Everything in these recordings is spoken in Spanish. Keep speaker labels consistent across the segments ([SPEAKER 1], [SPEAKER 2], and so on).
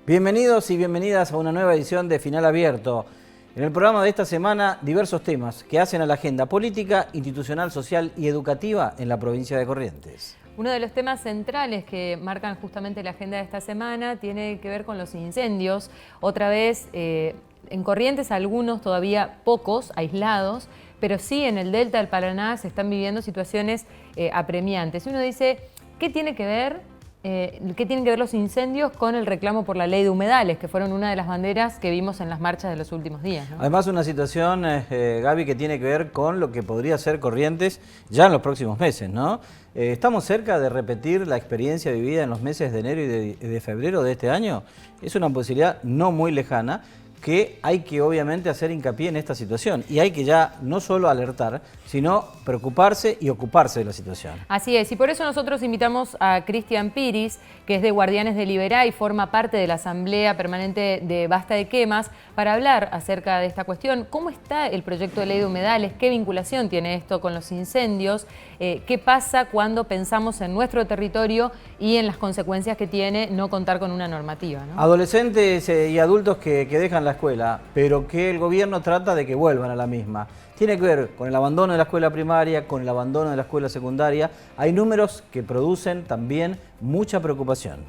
[SPEAKER 1] Bienvenidos y bienvenidas a una nueva edición de Final Abierto. En el programa de esta semana, diversos temas que hacen a la agenda política, institucional, social y educativa en la provincia de Corrientes.
[SPEAKER 2] Uno de los temas centrales que marcan justamente la agenda de esta semana tiene que ver con los incendios. Otra vez, en Corrientes algunos, todavía pocos, aislados, pero sí en el delta del Paraná se están viviendo situaciones apremiantes. Y uno dice, ¿qué tiene que ver los incendios con el reclamo por la ley de humedales, que fueron una de las banderas que vimos en las marchas de los últimos días, ¿no?
[SPEAKER 1] Además, una situación, Gaby, que tiene que ver con lo que podría ser Corrientes ya en los próximos meses, ¿no? ¿Estamos cerca de repetir la experiencia vivida en los meses de enero y de febrero de este año? Es una posibilidad no muy lejana, que hay que obviamente hacer hincapié en esta situación y hay que ya no solo alertar, sino preocuparse y ocuparse de la situación.
[SPEAKER 2] Así es, y por eso nosotros invitamos a Cristian Piris, que es de Guardianes de Liberá y forma parte de la Asamblea Permanente de Basta de Quemas, para hablar acerca de esta cuestión. ¿Cómo está el proyecto de ley de humedales? ¿Qué vinculación tiene esto con los incendios? ¿Qué pasa cuando pensamos en nuestro territorio y en las consecuencias que tiene no contar con una normativa, ¿no?
[SPEAKER 1] Adolescentes y adultos que dejan la escuela, pero que el gobierno trata de que vuelvan a la misma. Tiene que ver con el abandono de la escuela primaria, con el abandono de la escuela secundaria. Hay números que producen también mucha preocupación.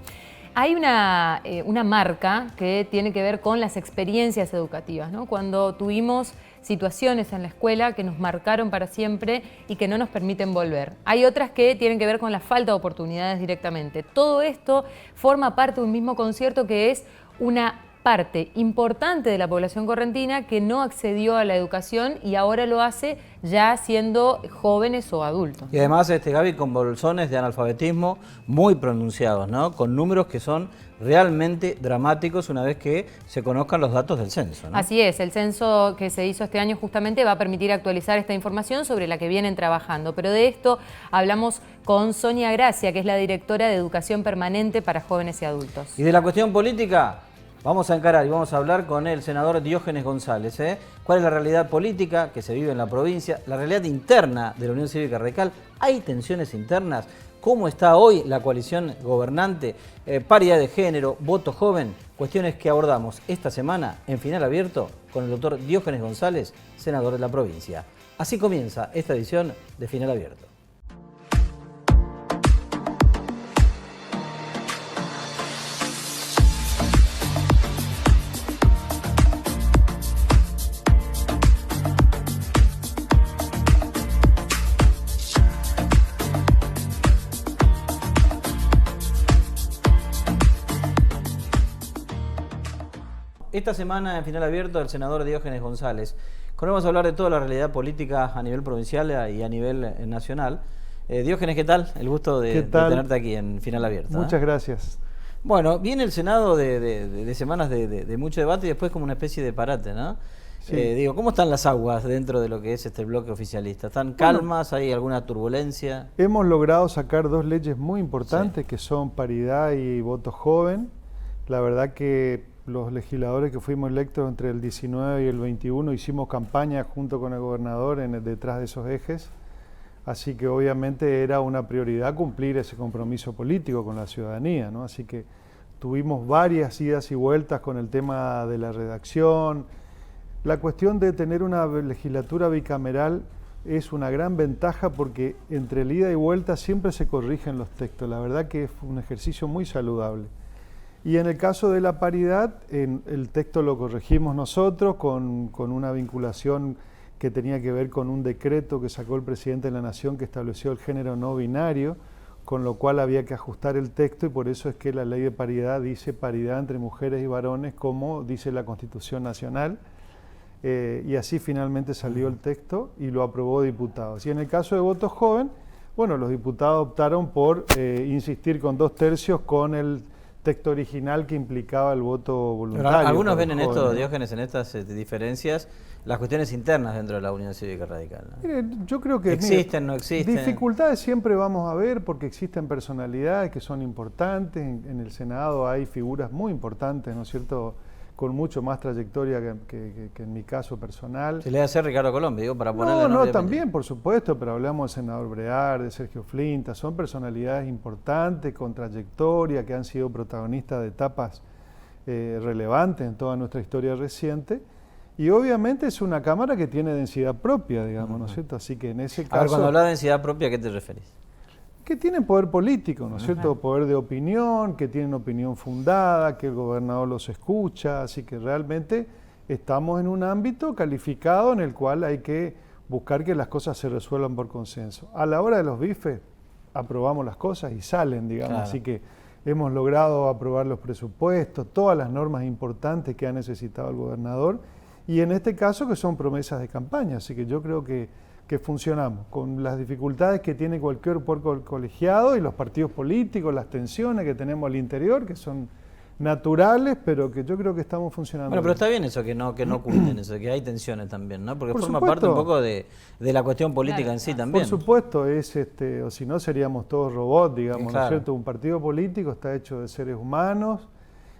[SPEAKER 2] Hay una marca que tiene que ver con las experiencias educativas, ¿no? Cuando tuvimos situaciones en la escuela que nos marcaron para siempre y que no nos permiten volver. Hay otras que tienen que ver con la falta de oportunidades directamente. Todo esto forma parte de un mismo concierto que es una parte importante de la población correntina que no accedió a la educación y ahora lo hace ya siendo jóvenes o adultos.
[SPEAKER 1] Y además, Gaby, con bolsones de analfabetismo muy pronunciados, ¿no? Con números que son realmente dramáticos una vez que se conozcan los datos del censo, ¿no?
[SPEAKER 2] Así es, el censo que se hizo este año justamente va a permitir actualizar esta información sobre la que vienen trabajando. Pero de esto hablamos con Sonia Gracia, que es la directora de Educación Permanente para Jóvenes y Adultos.
[SPEAKER 1] Y de la cuestión política, vamos a encarar y vamos a hablar con el senador Diógenes González. ¿Cuál es la realidad política que se vive en la provincia? La realidad interna de la Unión Cívica Radical. ¿Hay tensiones internas? ¿Cómo está hoy la coalición gobernante? Paridad de género, voto joven, cuestiones que abordamos esta semana en Final Abierto con el doctor Diógenes González, senador de la provincia. Así comienza esta edición de Final Abierto. Esta semana en Final Abierto el senador Diógenes González. Con él vamos a hablar de toda la realidad política a nivel provincial y a nivel nacional. Diógenes, ¿qué tal? El gusto de tenerte aquí en Final Abierto.
[SPEAKER 3] Muchas gracias.
[SPEAKER 1] Bueno, viene el Senado de semanas de mucho debate y después como una especie de parate, ¿no? Sí. ¿Cómo están las aguas dentro de lo que es este bloque oficialista? ¿Están calmas? ¿Hay alguna turbulencia?
[SPEAKER 3] Hemos logrado sacar dos leyes muy importantes, sí, que son paridad y voto joven. La verdad que los legisladores que fuimos electos entre el 19 y el 21 hicimos campaña junto con el gobernador detrás de esos ejes, así que obviamente era una prioridad cumplir ese compromiso político con la ciudadanía, ¿no? Así que tuvimos varias idas y vueltas con el tema de la redacción. La cuestión de tener una legislatura bicameral es una gran ventaja porque entre el ida y vuelta siempre se corrigen los textos, la verdad que es un ejercicio muy saludable. Y en el caso de la paridad, el texto lo corregimos nosotros con una vinculación que tenía que ver con un decreto que sacó el presidente de la Nación que estableció el género no binario, con lo cual había que ajustar el texto y por eso es que la ley de paridad dice paridad entre mujeres y varones como dice la Constitución Nacional. Y así finalmente salió el texto y lo aprobó diputados. Y en el caso de voto joven, bueno, los diputados optaron por insistir con 2/3 con el texto original que implicaba el voto voluntario.
[SPEAKER 1] Pero algunos ven en esto, ¿no? Diógenes, en estas diferencias, las cuestiones internas dentro de la Unión Cívica Radical, ¿no?
[SPEAKER 3] Mire, yo creo que
[SPEAKER 1] existen, no existen.
[SPEAKER 3] Dificultades siempre vamos a ver porque existen personalidades que son importantes. En el Senado hay figuras muy importantes, ¿no es cierto?, con mucho más trayectoria que en mi caso personal.
[SPEAKER 1] Se le hace Ricardo Colombi, digo, para ponerle
[SPEAKER 3] No, también, por supuesto, pero hablamos del senador Brear, de Sergio Flinta, son personalidades importantes, con trayectoria, que han sido protagonistas de etapas relevantes en toda nuestra historia reciente. Y obviamente es una Cámara que tiene densidad propia, digamos, ¿no es cierto? Así que en ese caso...
[SPEAKER 1] A ver, cuando hablas de densidad propia, ¿a qué te referís?
[SPEAKER 3] Que tienen poder político, ¿no es cierto? Poder de opinión, que tienen opinión fundada, que el gobernador los escucha, así que realmente estamos en un ámbito calificado en el cual hay que buscar que las cosas se resuelvan por consenso. A la hora de los bifes, aprobamos las cosas y salen, digamos,
[SPEAKER 1] Claro.
[SPEAKER 3] así que hemos logrado aprobar los presupuestos, todas las normas importantes que ha necesitado el gobernador, y en este caso que son promesas de campaña, así que yo creo que funcionamos, con las dificultades que tiene cualquier cuerpo colegiado y los partidos políticos, las tensiones que tenemos al interior, que son naturales, pero que yo creo que estamos funcionando
[SPEAKER 1] Bueno, pero
[SPEAKER 3] bien.
[SPEAKER 1] está bien eso, que no oculten eso, que hay tensiones también, ¿no? Porque
[SPEAKER 3] Por
[SPEAKER 1] forma
[SPEAKER 3] supuesto.
[SPEAKER 1] parte un poco de la cuestión política
[SPEAKER 2] Claro,
[SPEAKER 1] en sí
[SPEAKER 2] claro.
[SPEAKER 1] también.
[SPEAKER 3] Por supuesto, o si no seríamos todos robots, digamos, ¿no es
[SPEAKER 1] Claro.
[SPEAKER 3] cierto? Un partido político está hecho de seres humanos.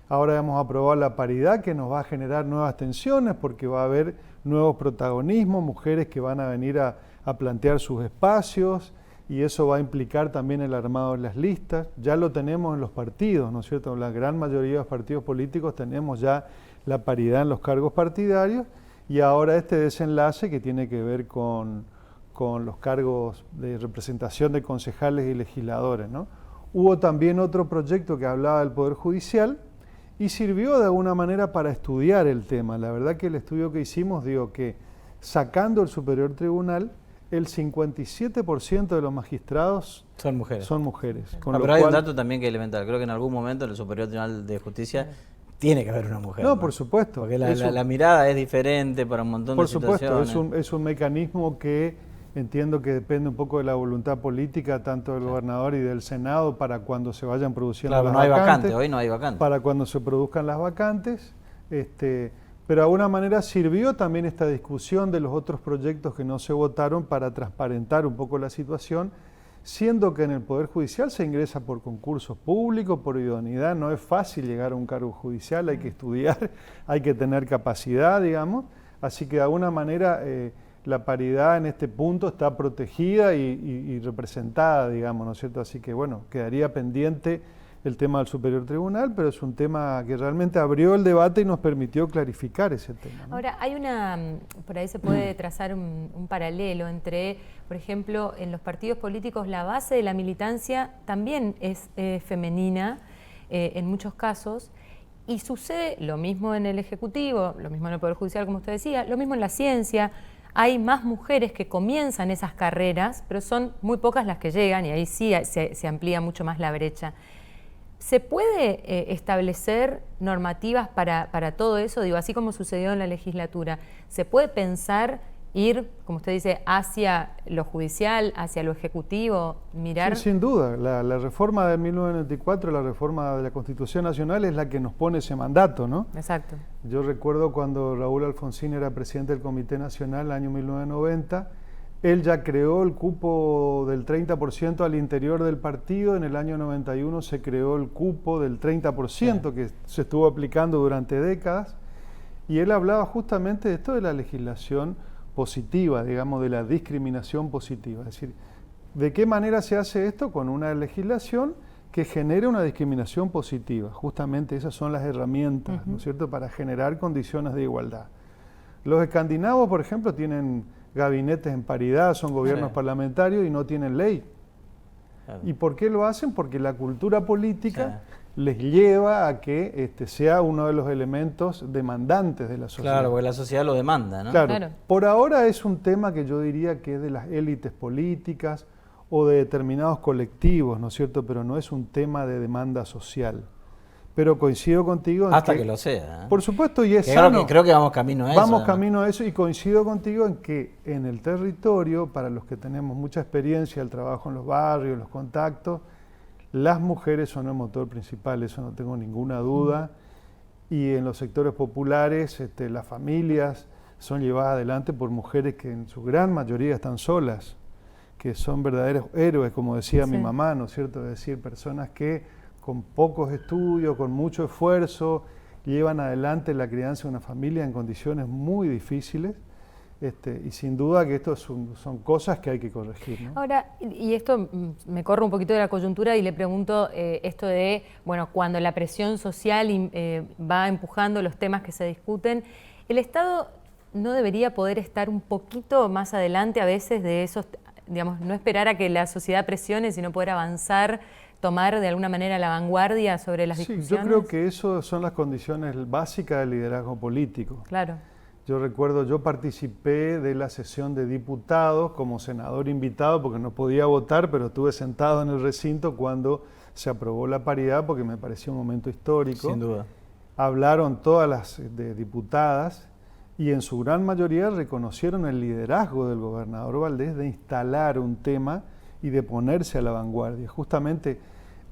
[SPEAKER 3] Ahora hemos aprobado la paridad, que nos va a generar nuevas tensiones porque va a haber nuevos protagonismos, mujeres que van a venir a plantear sus espacios, y eso va a implicar también el armado de las listas. Ya lo tenemos en los partidos, ¿no es cierto? La gran mayoría de los partidos políticos tenemos ya la paridad en los cargos partidarios, y ahora este desenlace que tiene que ver con los cargos de representación de concejales y legisladores, ¿no? Hubo también otro proyecto que hablaba del Poder Judicial y sirvió de alguna manera para estudiar el tema. La verdad que el estudio que hicimos dio que, sacando el Superior Tribunal, el 57% de los magistrados
[SPEAKER 1] Son mujeres.
[SPEAKER 3] son mujeres. Con
[SPEAKER 1] Ah,
[SPEAKER 3] lo
[SPEAKER 1] pero hay un
[SPEAKER 3] cual-
[SPEAKER 1] dato también que es elemental. Creo que en algún momento en el Superior Tribunal de Justicia tiene que haber una mujer.
[SPEAKER 3] No, por supuesto.
[SPEAKER 1] Porque
[SPEAKER 3] Es un-
[SPEAKER 1] la mirada es diferente para un montón
[SPEAKER 3] Por
[SPEAKER 1] de
[SPEAKER 3] supuesto,
[SPEAKER 1] situaciones.
[SPEAKER 3] es un mecanismo que entiendo que depende un poco de la voluntad política, tanto del gobernador y del Senado, para cuando se vayan produciendo
[SPEAKER 1] Claro,
[SPEAKER 3] las
[SPEAKER 1] no hay
[SPEAKER 3] vacantes.
[SPEAKER 1] vacante, hoy no hay vacante.
[SPEAKER 3] Para cuando se produzcan las vacantes, pero de alguna manera sirvió también esta discusión de los otros proyectos que no se votaron para transparentar un poco la situación, siendo que en el Poder Judicial se ingresa por concursos públicos, por idoneidad, no es fácil llegar a un cargo judicial, hay que estudiar, hay que tener capacidad, digamos, así que de alguna manera la paridad en este punto está protegida y representada, digamos, ¿no es cierto? Así que bueno, quedaría pendiente el tema del Superior Tribunal, pero es un tema que realmente abrió el debate y nos permitió clarificar ese tema, ¿no?
[SPEAKER 2] Ahora, por ahí se puede trazar un paralelo entre, por ejemplo, en los partidos políticos la base de la militancia también es femenina en muchos casos, y sucede lo mismo en el Ejecutivo, lo mismo en el Poder Judicial, como usted decía, lo mismo en la ciencia. Hay más mujeres que comienzan esas carreras, pero son muy pocas las que llegan, y ahí sí se amplía mucho más la brecha. ¿Se puede establecer normativas para todo eso? Digo, así como sucedió en la legislatura, ¿se puede pensar ir, como usted dice, hacia lo judicial, hacia lo ejecutivo, mirar?
[SPEAKER 3] Sí, sin duda. La reforma de 1994, la reforma de la Constitución Nacional, es la que nos pone ese mandato, ¿no?
[SPEAKER 2] Exacto.
[SPEAKER 3] Yo recuerdo cuando Raúl Alfonsín era presidente del Comité Nacional, el año 1990, él ya creó el cupo del 30% al interior del partido. En el año 91 se creó el cupo del 30% que se estuvo aplicando durante décadas. Y él hablaba justamente de esto de la legislación positiva, digamos, de la discriminación positiva. Es decir, ¿de qué manera se hace esto? Con una legislación que genere una discriminación positiva. Justamente esas son las herramientas, ¿no es cierto?, para generar condiciones de igualdad. Los escandinavos, por ejemplo, tienen gabinetes en paridad, son gobiernos parlamentarios y no tienen ley.
[SPEAKER 1] Claro.
[SPEAKER 3] ¿Y por qué lo hacen? Porque la cultura política les lleva a que sea uno de los elementos demandantes de la sociedad.
[SPEAKER 1] Claro, porque la sociedad lo demanda, ¿no?
[SPEAKER 3] Claro. Por ahora es un tema que yo diría que es de las élites políticas o de determinados colectivos, ¿no es cierto? Pero no es un tema de demanda social. Pero coincido contigo en
[SPEAKER 1] Hasta que lo sea, ¿eh?
[SPEAKER 3] Por supuesto, y es
[SPEAKER 1] Que
[SPEAKER 3] sano.
[SPEAKER 1] creo que vamos camino a eso.
[SPEAKER 3] Vamos
[SPEAKER 1] ¿no?
[SPEAKER 3] camino a eso, y coincido contigo en que en el territorio, para los que tenemos mucha experiencia, el trabajo en los barrios, los contactos, las mujeres son el motor principal, eso no tengo ninguna duda. Y en los sectores populares, las familias son llevadas adelante por mujeres que en su gran mayoría están solas, que son verdaderos héroes, como decía mi mamá, ¿no es cierto? Es decir, personas que con pocos estudios, con mucho esfuerzo, llevan adelante la crianza de una familia en condiciones muy difíciles. Y sin duda que esto son cosas que hay que corregir, ¿no?
[SPEAKER 2] Ahora, y esto me corre un poquito de la coyuntura y le pregunto esto de, bueno, cuando la presión social va empujando los temas que se discuten, ¿el Estado no debería poder estar un poquito más adelante a veces de esos, digamos, no esperar a que la sociedad presione, sino poder avanzar, tomar de alguna manera la vanguardia sobre las discusiones?
[SPEAKER 3] Sí, yo creo que eso son las condiciones básicas del liderazgo político.
[SPEAKER 2] Claro.
[SPEAKER 3] Yo recuerdo, yo participé de la sesión de diputados como senador invitado porque no podía votar, pero estuve sentado en el recinto cuando se aprobó la paridad porque me pareció un momento histórico.
[SPEAKER 1] Sin duda.
[SPEAKER 3] Hablaron todas las diputadas y en su gran mayoría reconocieron el liderazgo del gobernador Valdés de instalar un tema y de ponerse a la vanguardia. Justamente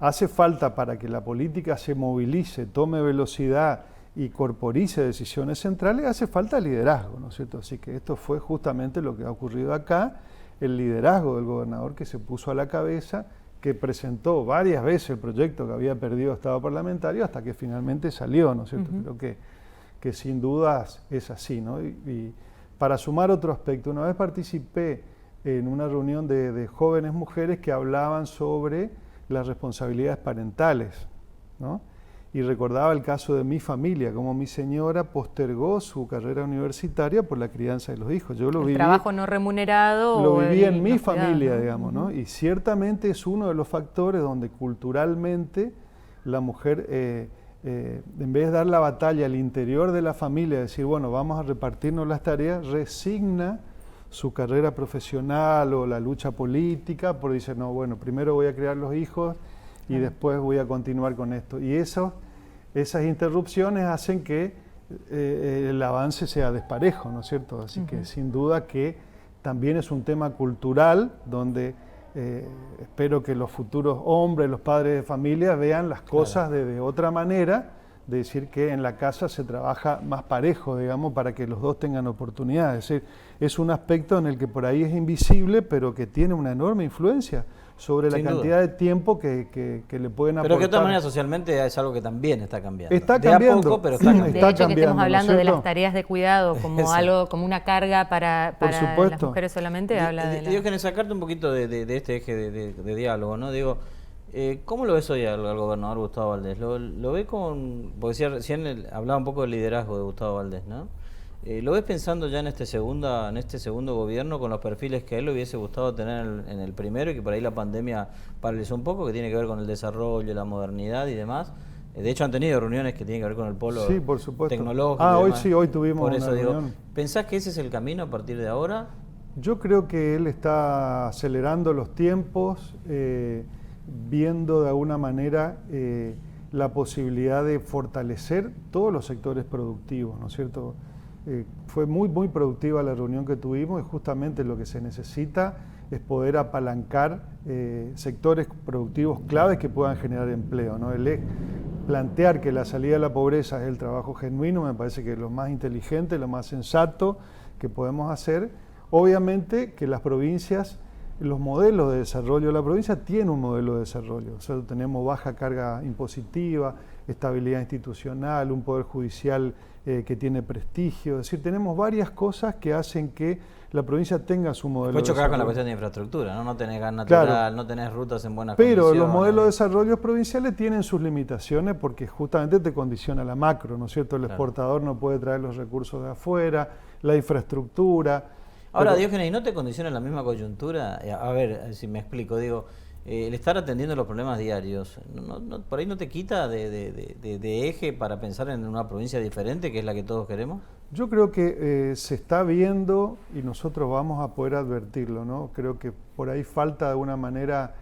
[SPEAKER 3] hace falta para que la política se movilice, tome velocidad y corporice decisiones centrales, hace falta liderazgo, ¿no es cierto? Así que esto fue justamente lo que ha ocurrido acá, el liderazgo del gobernador que se puso a la cabeza, que presentó varias veces el proyecto que había perdido estado parlamentario hasta que finalmente salió, ¿no es cierto? Creo que sin dudas es así, ¿no? Y para sumar otro aspecto, una vez participé en una reunión de jóvenes mujeres que hablaban sobre las responsabilidades parentales, ¿no? Y recordaba el caso de mi familia, como mi señora postergó su carrera universitaria por la crianza de los hijos. Yo lo viví,
[SPEAKER 2] trabajo no remunerado.
[SPEAKER 3] Lo viví en mi familia, digamos, ¿no? Y ciertamente es uno de los factores donde culturalmente la mujer, en vez de dar la batalla al interior de la familia, decir, bueno, vamos a repartirnos las tareas, resigna su carrera profesional o la lucha política, porque dice, no, bueno, primero voy a criar los hijos y después voy a continuar con esto. Y esas interrupciones hacen que el avance sea desparejo, ¿no es cierto? Así que sin duda que también es un tema cultural donde espero que los futuros hombres, los padres de familia vean las cosas de otra manera, de decir que en la casa se trabaja más parejo, digamos, para que los dos tengan oportunidades. Es decir, es un aspecto en el que por ahí es invisible, pero que tiene una enorme influencia sobre la cantidad de tiempo que le pueden aportar.
[SPEAKER 1] Pero que de todas maneras socialmente es algo que también está cambiando.
[SPEAKER 3] Está cambiando.
[SPEAKER 1] De a poco, pero está cambiando.
[SPEAKER 2] De hecho, que estemos
[SPEAKER 3] ¿no
[SPEAKER 2] hablando
[SPEAKER 3] es
[SPEAKER 2] de
[SPEAKER 3] cierto?
[SPEAKER 2] las tareas de cuidado como algo, como una carga para las mujeres solamente, habla de la...
[SPEAKER 1] Diógenes, sacarte un poquito de este eje de diálogo, ¿no? Digo, ¿cómo lo ves hoy al gobernador Gustavo Valdés? ¿Lo ve con...? Porque decía, recién hablaba un poco del liderazgo de Gustavo Valdés, ¿no? ¿Lo ves pensando ya en este segundo gobierno con los perfiles que a él le hubiese gustado tener en el primero y que por ahí la pandemia paralizó un poco, que tiene que ver con el desarrollo, la modernidad y demás? De hecho han tenido reuniones que tienen que ver con el polo
[SPEAKER 3] por supuesto.
[SPEAKER 1] tecnológico.
[SPEAKER 3] Hoy tuvimos
[SPEAKER 1] por
[SPEAKER 3] una
[SPEAKER 1] eso
[SPEAKER 3] reunión.
[SPEAKER 1] digo, ¿pensás que ese es el camino a partir de ahora?
[SPEAKER 3] Yo creo que él está acelerando los tiempos, viendo de alguna manera la posibilidad de fortalecer todos los sectores productivos, ¿no es cierto? Fue muy productiva la reunión que tuvimos y justamente lo que se necesita es poder apalancar sectores productivos claves que puedan generar empleo, ¿no? Plantear que la salida de la pobreza es el trabajo genuino me parece que es lo más inteligente, lo más sensato que podemos hacer. Obviamente que las provincias, los modelos de desarrollo de la provincia tienen un modelo de desarrollo. O sea, tenemos baja carga impositiva, estabilidad institucional, un poder judicial que tiene prestigio. Es decir, tenemos varias cosas que hacen que la provincia tenga su modelo de desarrollo.
[SPEAKER 1] chocar con la cuestión de infraestructura, ¿no? No tenés gas natural,
[SPEAKER 3] claro,
[SPEAKER 1] no tenés rutas en buenas
[SPEAKER 3] pero
[SPEAKER 1] condiciones.
[SPEAKER 3] los modelos de desarrollo provinciales tienen sus limitaciones porque justamente te condiciona la macro, ¿no es cierto? El exportador no puede traer los recursos de afuera, la infraestructura.
[SPEAKER 1] Ahora, Diógenes, ¿y no te condiciona la misma coyuntura? A ver, si me explico, digo, el estar atendiendo los problemas diarios, ¿por ahí no te quita de eje para pensar en una provincia diferente, que es la que todos queremos?
[SPEAKER 3] Yo creo que se está viendo y nosotros vamos a poder advertirlo, ¿no? Creo que por ahí falta de alguna manera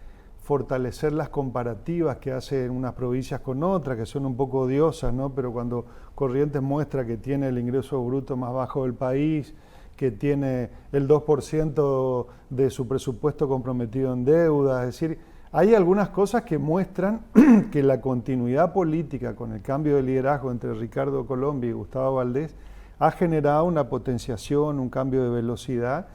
[SPEAKER 3] fortalecer las comparativas que hacen unas provincias con otras, que son un poco odiosas, ¿no? Pero cuando Corrientes muestra que tiene el ingreso bruto más bajo del país, que tiene el 2% de su presupuesto comprometido en deuda, es decir, hay algunas cosas que muestran que la continuidad política con el cambio de liderazgo entre Ricardo Colombia y Gustavo Valdés ha generado una potenciación, un cambio de velocidad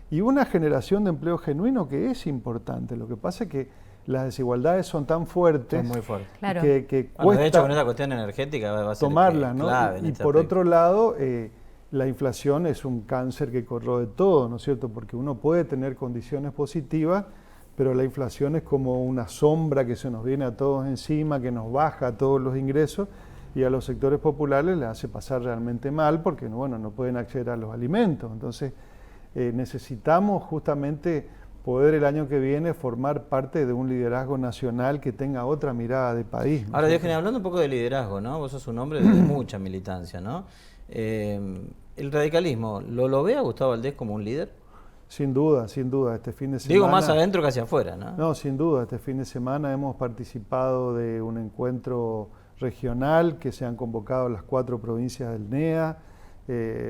[SPEAKER 3] y una generación de empleo genuino que es importante. Lo que pasa es que las desigualdades son tan fuertes,
[SPEAKER 1] son muy fuertes.
[SPEAKER 2] Claro.
[SPEAKER 3] que
[SPEAKER 1] Bueno, de hecho,
[SPEAKER 3] cuesta
[SPEAKER 1] con esta cuestión energética va a ser
[SPEAKER 3] tomarla, ¿no?
[SPEAKER 1] clave en
[SPEAKER 3] Y
[SPEAKER 1] este
[SPEAKER 3] por
[SPEAKER 1] aspecto.
[SPEAKER 3] otro lado, la inflación es un cáncer que corroe todo, ¿no es cierto? Porque uno puede tener condiciones positivas, pero la inflación es como una sombra que se nos viene a todos encima, que nos baja todos los ingresos y a los sectores populares les hace pasar realmente mal porque bueno, no pueden acceder a los alimentos. Entonces necesitamos justamente poder el año que viene formar parte de un liderazgo nacional que tenga otra mirada de país, ¿no?
[SPEAKER 1] Ahora, Diógenes, hablando un poco de liderazgo, ¿no? Vos sos un hombre de mucha militancia, ¿no? ¿El radicalismo lo ve a Gustavo Valdés como un líder?
[SPEAKER 3] Sin duda, este fin de semana...
[SPEAKER 1] Digo más adentro que hacia afuera, ¿no?
[SPEAKER 3] No, sin duda, este fin de semana hemos participado de un encuentro regional que se han convocado las 4 provincias del NEA,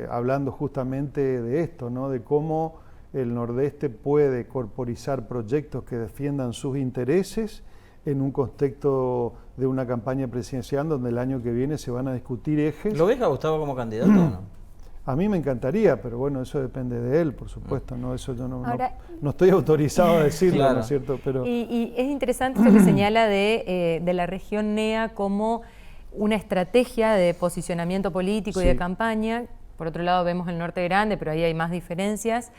[SPEAKER 3] hablando justamente de esto, ¿no? De cómo el Nordeste puede corporizar proyectos que defiendan sus intereses en un contexto de una campaña presidencial donde el año que viene se van a discutir ejes.
[SPEAKER 1] ¿Lo ves a Gustavo como candidato o no?
[SPEAKER 3] A mí me encantaría, pero bueno, eso depende de él, por supuesto, ¿no? Eso yo no estoy autorizado a decirlo, claro. ¿No es cierto? Pero...
[SPEAKER 2] Y es interesante esto que señala de la región NEA como una estrategia de posicionamiento político y de campaña. Por otro lado vemos el norte grande, pero ahí hay más diferencias.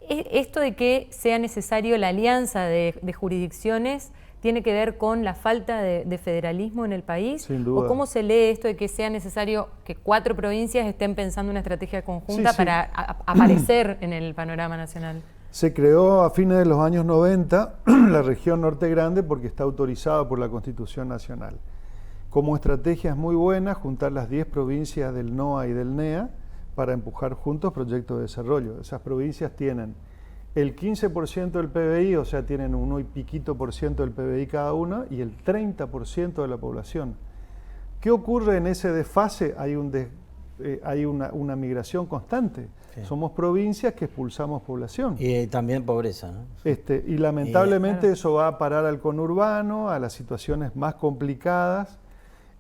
[SPEAKER 2] Esto de que sea necesario la alianza de jurisdicciones tiene que ver con la falta de federalismo en el país.
[SPEAKER 3] Sin duda.
[SPEAKER 2] ¿O cómo se lee esto de que sea necesario que 4 provincias estén pensando una estrategia conjunta para aparecer en el panorama nacional?
[SPEAKER 3] Se creó a fines de los años 90 la región Norte Grande porque está autorizada por la Constitución Nacional. Como estrategia es muy buena juntar las 10 provincias del NOA y del NEA para empujar juntos proyectos de desarrollo. Esas provincias tienen el 15% del PBI, o sea, tienen 1 y piquito por ciento del PBI cada una, y el 30% de la población. ¿Qué ocurre en ese desfase? Hay una migración constante. Sí. Somos provincias que expulsamos población.
[SPEAKER 1] Y también pobreza, ¿no?
[SPEAKER 3] Y lamentablemente eso va a parar al conurbano, a las situaciones más complicadas.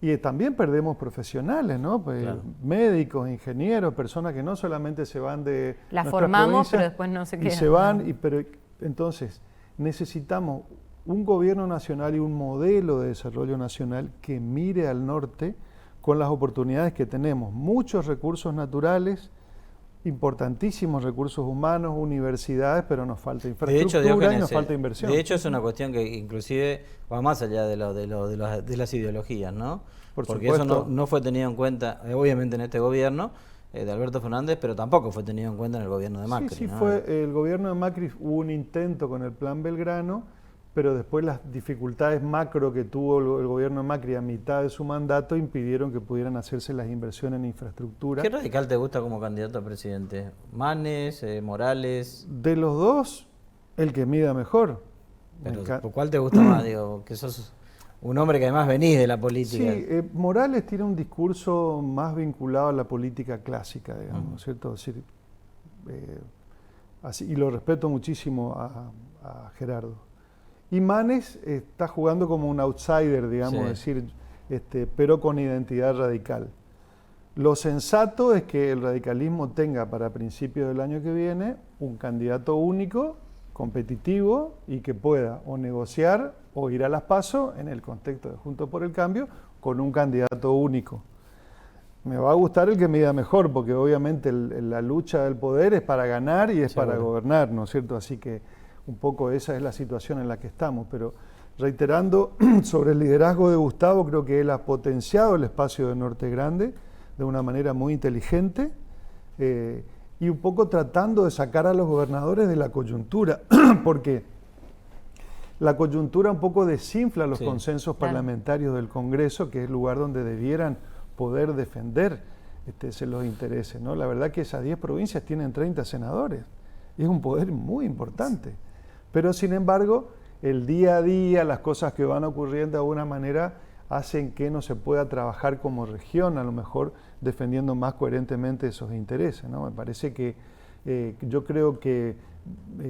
[SPEAKER 3] Y también perdemos profesionales, ¿no? Pues médicos, ingenieros, personas que no solamente se van de
[SPEAKER 2] las formamos, pero después no se quedan.
[SPEAKER 3] Y se van, pero entonces necesitamos un gobierno nacional y un modelo de desarrollo nacional que mire al norte con las oportunidades que tenemos. Muchos recursos naturales, importantísimos recursos humanos, universidades, pero nos falta infraestructura y nos falta inversión.
[SPEAKER 1] De hecho, es una cuestión que inclusive va más allá de las ideologías, ¿no? Porque eso no fue tenido en cuenta, obviamente, en este gobierno de Alberto Fernández, pero tampoco fue tenido en cuenta en el gobierno de Macri.
[SPEAKER 3] Sí,
[SPEAKER 1] ¿no?
[SPEAKER 3] fue el gobierno de Macri, hubo un intento con el Plan Belgrano, pero después las dificultades macro que tuvo el gobierno de Macri a mitad de su mandato impidieron que pudieran hacerse las inversiones en infraestructura.
[SPEAKER 1] ¿Qué radical te gusta como candidato a presidente? ¿Manes, Morales?
[SPEAKER 3] De los dos, el que mida mejor.
[SPEAKER 1] Pero, ¿cuál te gusta más? Digo, que sos un hombre que además venís de la política.
[SPEAKER 3] Sí, Morales tiene un discurso más vinculado a la política clásica, digamos, ¿cierto? Es decir, así, y lo respeto muchísimo a Gerardo. Y Manes está jugando como un outsider, digamos, decir, pero con identidad radical. Lo sensato es que el radicalismo tenga para principios del año que viene un candidato único, competitivo y que pueda o negociar o ir a las PASO en el contexto de Juntos por el Cambio con un candidato único. Me va a gustar el que mida mejor, porque obviamente la lucha del poder es para ganar y es para gobernar, ¿no es cierto? Así que un poco esa es la situación en la que estamos, pero reiterando sobre el liderazgo de Gustavo, creo que él ha potenciado el espacio de Norte Grande de una manera muy inteligente y un poco tratando de sacar a los gobernadores de la coyuntura, porque la coyuntura un poco desinfla los consensos parlamentarios del Congreso, que es el lugar donde debieran poder defender los intereses, ¿no? La verdad que esas 10 provincias tienen 30 senadores, y es un poder muy importante. Pero sin embargo, el día a día, las cosas que van ocurriendo de alguna manera hacen que no se pueda trabajar como región, a lo mejor defendiendo más coherentemente esos intereses, ¿no? Me parece que yo creo que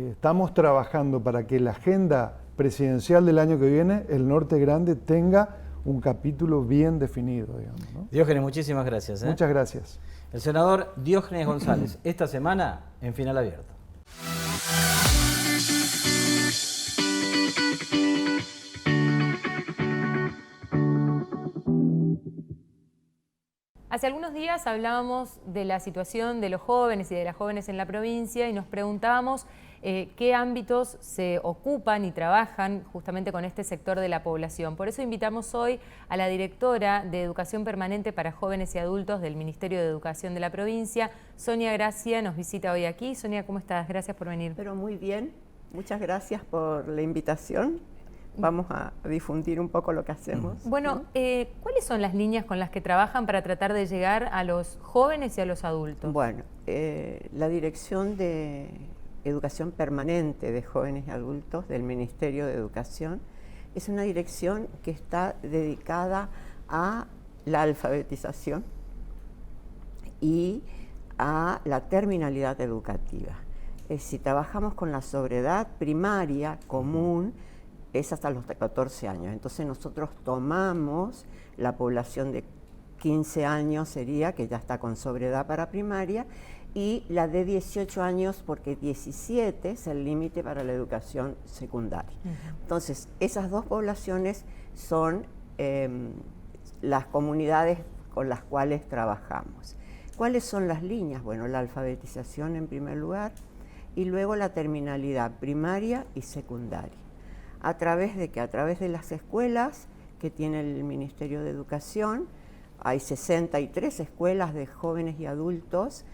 [SPEAKER 3] estamos trabajando para que la agenda presidencial del año que viene, el Norte Grande, tenga un capítulo bien definido, digamos, ¿no?
[SPEAKER 1] Diógenes, muchísimas gracias.
[SPEAKER 3] Muchas gracias.
[SPEAKER 1] El senador Diógenes González, esta semana en Final Abierto.
[SPEAKER 2] Hace algunos días hablábamos de la situación de los jóvenes y de las jóvenes en la provincia y nos preguntábamos qué ámbitos se ocupan y trabajan justamente con este sector de la población. Por eso invitamos hoy a la directora de Educación Permanente para Jóvenes y Adultos del Ministerio de Educación de la provincia, Sonia Gracia, nos visita hoy aquí. Sonia, ¿cómo estás? Gracias por venir.
[SPEAKER 4] Pero muy bien, muchas gracias por la invitación. Vamos a difundir un poco lo que hacemos.
[SPEAKER 2] Bueno, ¿cuáles son las líneas con las que trabajan para tratar de llegar a los jóvenes y a los adultos?
[SPEAKER 4] Bueno, la Dirección de Educación Permanente de Jóvenes y Adultos del Ministerio de Educación es una dirección que está dedicada a la alfabetización y a la terminalidad educativa. Si trabajamos con la sobredad primaria común, es hasta los 14 años. Entonces nosotros tomamos la población de 15 años, sería, que ya está con sobredad para primaria, y la de 18 años, porque 17 es el límite para la educación secundaria. Entonces, esas dos poblaciones son las comunidades con las cuales trabajamos. ¿Cuáles son las líneas? Bueno, la alfabetización en primer lugar, y luego la terminalidad primaria y secundaria. ¿A través de qué? A través de las escuelas que tiene el Ministerio de Educación. Hay 63 escuelas de jóvenes y adultos,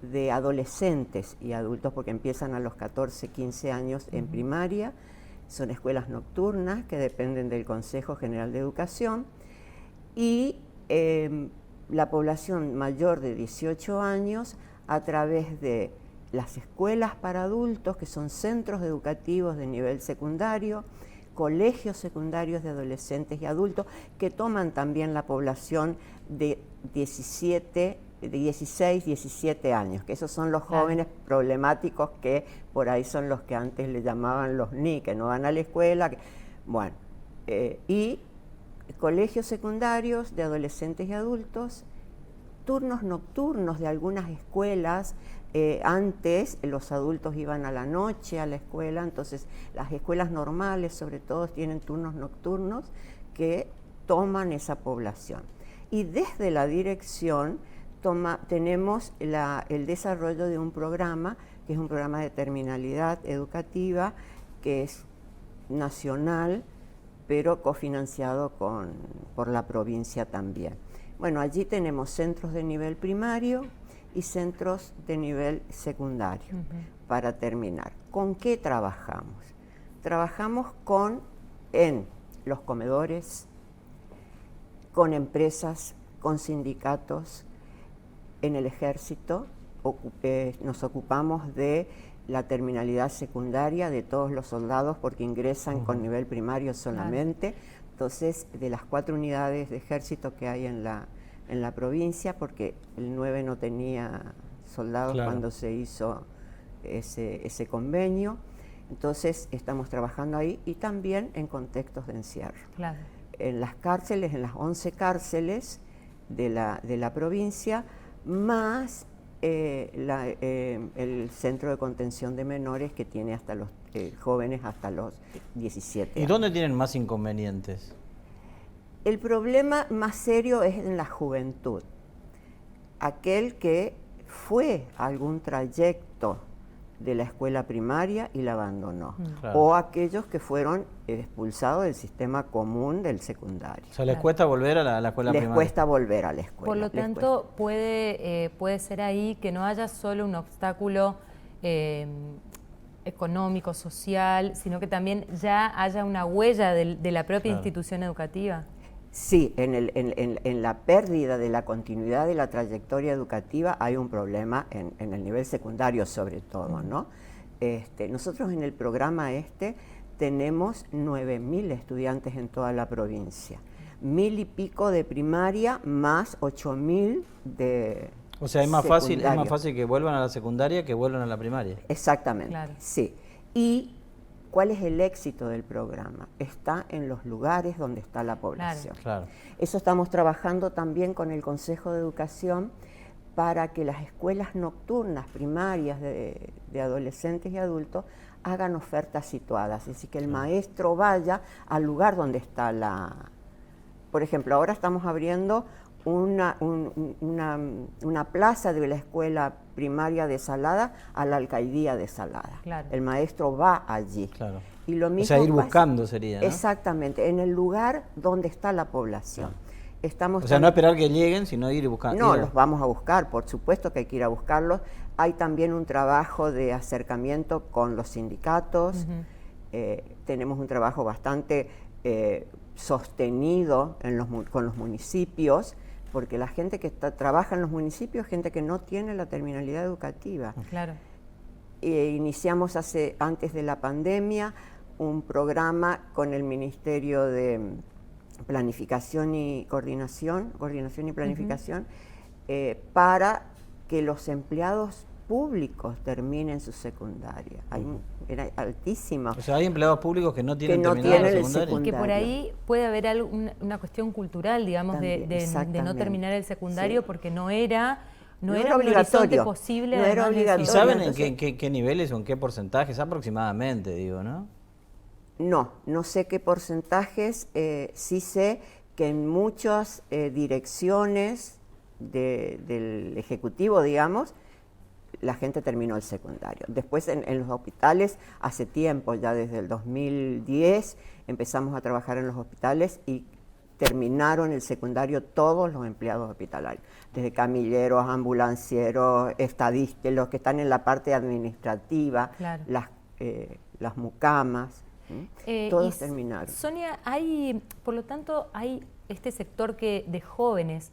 [SPEAKER 4] de adolescentes y adultos, porque empiezan a los 14, 15 años en primaria. Son escuelas nocturnas que dependen del Consejo General de Educación. Y la población mayor de 18 años a través de las escuelas para adultos, que son centros educativos de nivel secundario, colegios secundarios de adolescentes y adultos, que toman también la población de 16, 17 años, que esos son los jóvenes problemáticos, que por ahí son los que antes le llamaban los NI, que no van a la escuela. Bueno, y colegios secundarios de adolescentes y adultos, turnos nocturnos de algunas escuelas. Antes los adultos iban a la noche a la escuela, entonces las escuelas normales sobre todo tienen turnos nocturnos que toman esa población. Y desde la dirección tenemos el desarrollo de un programa, que es un programa de terminalidad educativa, que es nacional, pero cofinanciado por la provincia también. Bueno, allí tenemos centros de nivel primario y centros de nivel secundario. Para terminar, ¿con qué trabajamos? Trabajamos en los comedores, con empresas, con sindicatos, en el ejército. Nos ocupamos de la terminalidad secundaria de todos los soldados, porque ingresan con nivel primario solamente. Entonces, de las 4 unidades de ejército que hay en la provincia, porque el 9 no tenía soldados cuando se hizo ese convenio. Entonces estamos trabajando ahí, y también en contextos de encierro. En las cárceles, en las 11 cárceles de la provincia, más el centro de contención de menores, que tiene hasta los jóvenes hasta los 17 años.
[SPEAKER 1] ¿Y dónde tienen más inconvenientes?
[SPEAKER 4] El problema más serio es en la juventud. Aquel que fue a algún trayecto de la escuela primaria y la abandonó. O aquellos que fueron expulsados del sistema común del secundario.
[SPEAKER 1] O sea, ¿les cuesta volver a la escuela primaria?
[SPEAKER 4] Les cuesta volver a la escuela.
[SPEAKER 2] Por lo tanto, puede ser ahí que no haya solo un obstáculo económico, social, sino que también ya haya una huella de la propia institución educativa.
[SPEAKER 4] Sí, en la pérdida de la continuidad de la trayectoria educativa hay un problema en el nivel secundario sobre todo, ¿no? Nosotros en el programa tenemos 9.000 estudiantes en toda la provincia, 1.000 y pico de primaria más 8.000 de
[SPEAKER 1] O sea, es más fácil que vuelvan a la secundaria que vuelvan a la primaria.
[SPEAKER 4] Exactamente, sí. Y ¿cuál es el éxito del programa? Está en los lugares donde está la población. Eso estamos trabajando también con el Consejo de Educación, para que las escuelas nocturnas primarias de adolescentes y adultos hagan ofertas situadas, es decir, que el maestro vaya al lugar donde está Por ejemplo, ahora estamos abriendo una plaza de la escuela primaria de Salada a la alcaldía de Salada.
[SPEAKER 2] Claro.
[SPEAKER 4] El maestro va allí.
[SPEAKER 1] Claro.
[SPEAKER 4] Y lo mismo
[SPEAKER 1] O sea, ir
[SPEAKER 4] pasa-
[SPEAKER 1] buscando sería, ¿no?
[SPEAKER 4] Exactamente, en el lugar donde está la población. Estamos
[SPEAKER 1] O sea, no
[SPEAKER 4] también-
[SPEAKER 1] esperar que lleguen, sino ir buscando.
[SPEAKER 4] no, los vamos a buscar, por supuesto que hay que ir a buscarlos. Hay también un trabajo de acercamiento con los sindicatos. Tenemos un trabajo bastante sostenido con los municipios, porque la gente que trabaja en los municipios es gente que no tiene la terminalidad educativa.
[SPEAKER 2] Claro.
[SPEAKER 4] Iniciamos antes de la pandemia un programa con el Ministerio de Planificación y Coordinación y Planificación, para que los empleados públicos terminen su secundaria. Era altísima.
[SPEAKER 1] O sea, hay empleados públicos que no tienen
[SPEAKER 4] Que no
[SPEAKER 1] terminado
[SPEAKER 4] tienen
[SPEAKER 1] la
[SPEAKER 4] el
[SPEAKER 1] secundaria.
[SPEAKER 2] Y que por
[SPEAKER 4] secundario.
[SPEAKER 2] ahí puede haber una cuestión cultural, digamos,
[SPEAKER 4] También,
[SPEAKER 2] de no
[SPEAKER 4] exactamente.
[SPEAKER 2] terminar el secundario
[SPEAKER 4] Sí.
[SPEAKER 2] porque no era un
[SPEAKER 4] obligatorio.
[SPEAKER 2] horizonte posible.
[SPEAKER 4] No era
[SPEAKER 2] además de
[SPEAKER 4] obligatorio.
[SPEAKER 1] ¿Y
[SPEAKER 2] eso.
[SPEAKER 1] saben en
[SPEAKER 4] Entonces-
[SPEAKER 1] qué niveles o en qué porcentajes aproximadamente, digo, no?
[SPEAKER 4] No sé qué porcentajes, sí sé que en muchas direcciones del Ejecutivo, digamos, la gente terminó el secundario. Después en los hospitales, hace tiempo, ya desde el 2010, empezamos a trabajar en los hospitales y terminaron el secundario todos los empleados hospitalarios, desde camilleros, ambulancieros, estadistas, los que están en la parte administrativa,
[SPEAKER 2] Claro.
[SPEAKER 4] las mucamas, todos
[SPEAKER 2] Y
[SPEAKER 4] terminaron.
[SPEAKER 2] Sonia, por lo tanto, hay este sector de jóvenes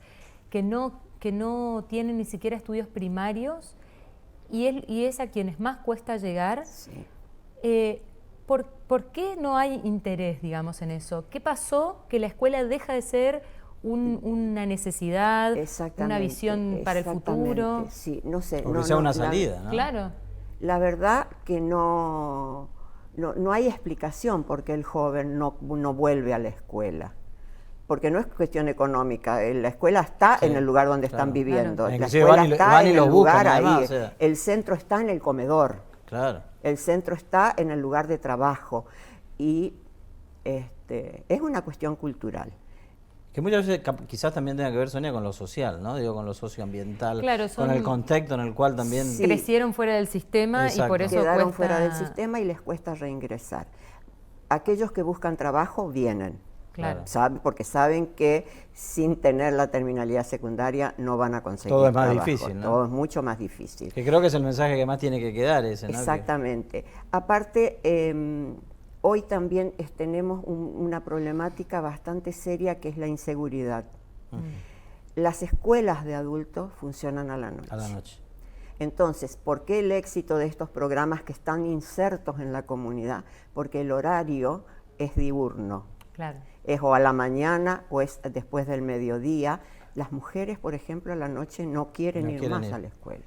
[SPEAKER 2] que no tienen ni siquiera estudios primarios y es a quienes más cuesta llegar.
[SPEAKER 4] Sí.
[SPEAKER 2] ¿Por qué no hay interés, digamos, en eso? ¿Qué pasó que la escuela deja de ser una necesidad, una
[SPEAKER 4] Exactamente,
[SPEAKER 2] visión para el futuro?
[SPEAKER 4] exactamente, sí, no sé.
[SPEAKER 1] O que sea una salida, ¿no?
[SPEAKER 2] Claro.
[SPEAKER 4] La verdad que no hay explicación por qué el joven no vuelve a la escuela. Porque no es cuestión económica, la escuela está
[SPEAKER 1] Sí,
[SPEAKER 4] en el lugar donde
[SPEAKER 1] claro.
[SPEAKER 4] están viviendo,
[SPEAKER 2] Claro.
[SPEAKER 4] la
[SPEAKER 1] Inclusive
[SPEAKER 4] escuela
[SPEAKER 1] van y
[SPEAKER 4] está en
[SPEAKER 1] los
[SPEAKER 4] el
[SPEAKER 1] buscan,
[SPEAKER 4] lugar ahí,
[SPEAKER 1] además, o sea.
[SPEAKER 4] el centro está en el comedor,
[SPEAKER 1] Claro.
[SPEAKER 4] el centro está en el lugar de trabajo y es una cuestión cultural.
[SPEAKER 1] Que muchas veces quizás también tenga que ver, Sonia, con lo social, ¿no? Digo, con lo socioambiental,
[SPEAKER 2] Claro,
[SPEAKER 1] con el contexto en el cual también...
[SPEAKER 4] Sí.
[SPEAKER 2] Crecieron fuera del sistema y
[SPEAKER 1] Exacto.
[SPEAKER 2] por eso
[SPEAKER 4] Quedaron
[SPEAKER 2] cuesta...
[SPEAKER 4] fuera del sistema y les cuesta reingresar. Aquellos que buscan trabajo vienen.
[SPEAKER 2] Claro.
[SPEAKER 4] Porque saben que sin tener la terminalidad secundaria no van a conseguir
[SPEAKER 1] Todo es más
[SPEAKER 4] trabajo.
[SPEAKER 1] difícil, ¿no?
[SPEAKER 4] Todo es mucho más difícil.
[SPEAKER 1] Que creo que es el mensaje que más tiene que quedar ese, ¿no?
[SPEAKER 4] Exactamente. Aparte, hoy también tenemos una problemática bastante seria que es la inseguridad. Las escuelas de adultos funcionan a la noche.
[SPEAKER 1] A la noche.
[SPEAKER 4] Entonces, ¿por qué el éxito de estos programas que están insertos en la comunidad? Porque el horario es diurno.
[SPEAKER 2] Claro.
[SPEAKER 4] Es o a la mañana o es después del mediodía. Las mujeres, por ejemplo, a la noche no quieren ir más a la escuela.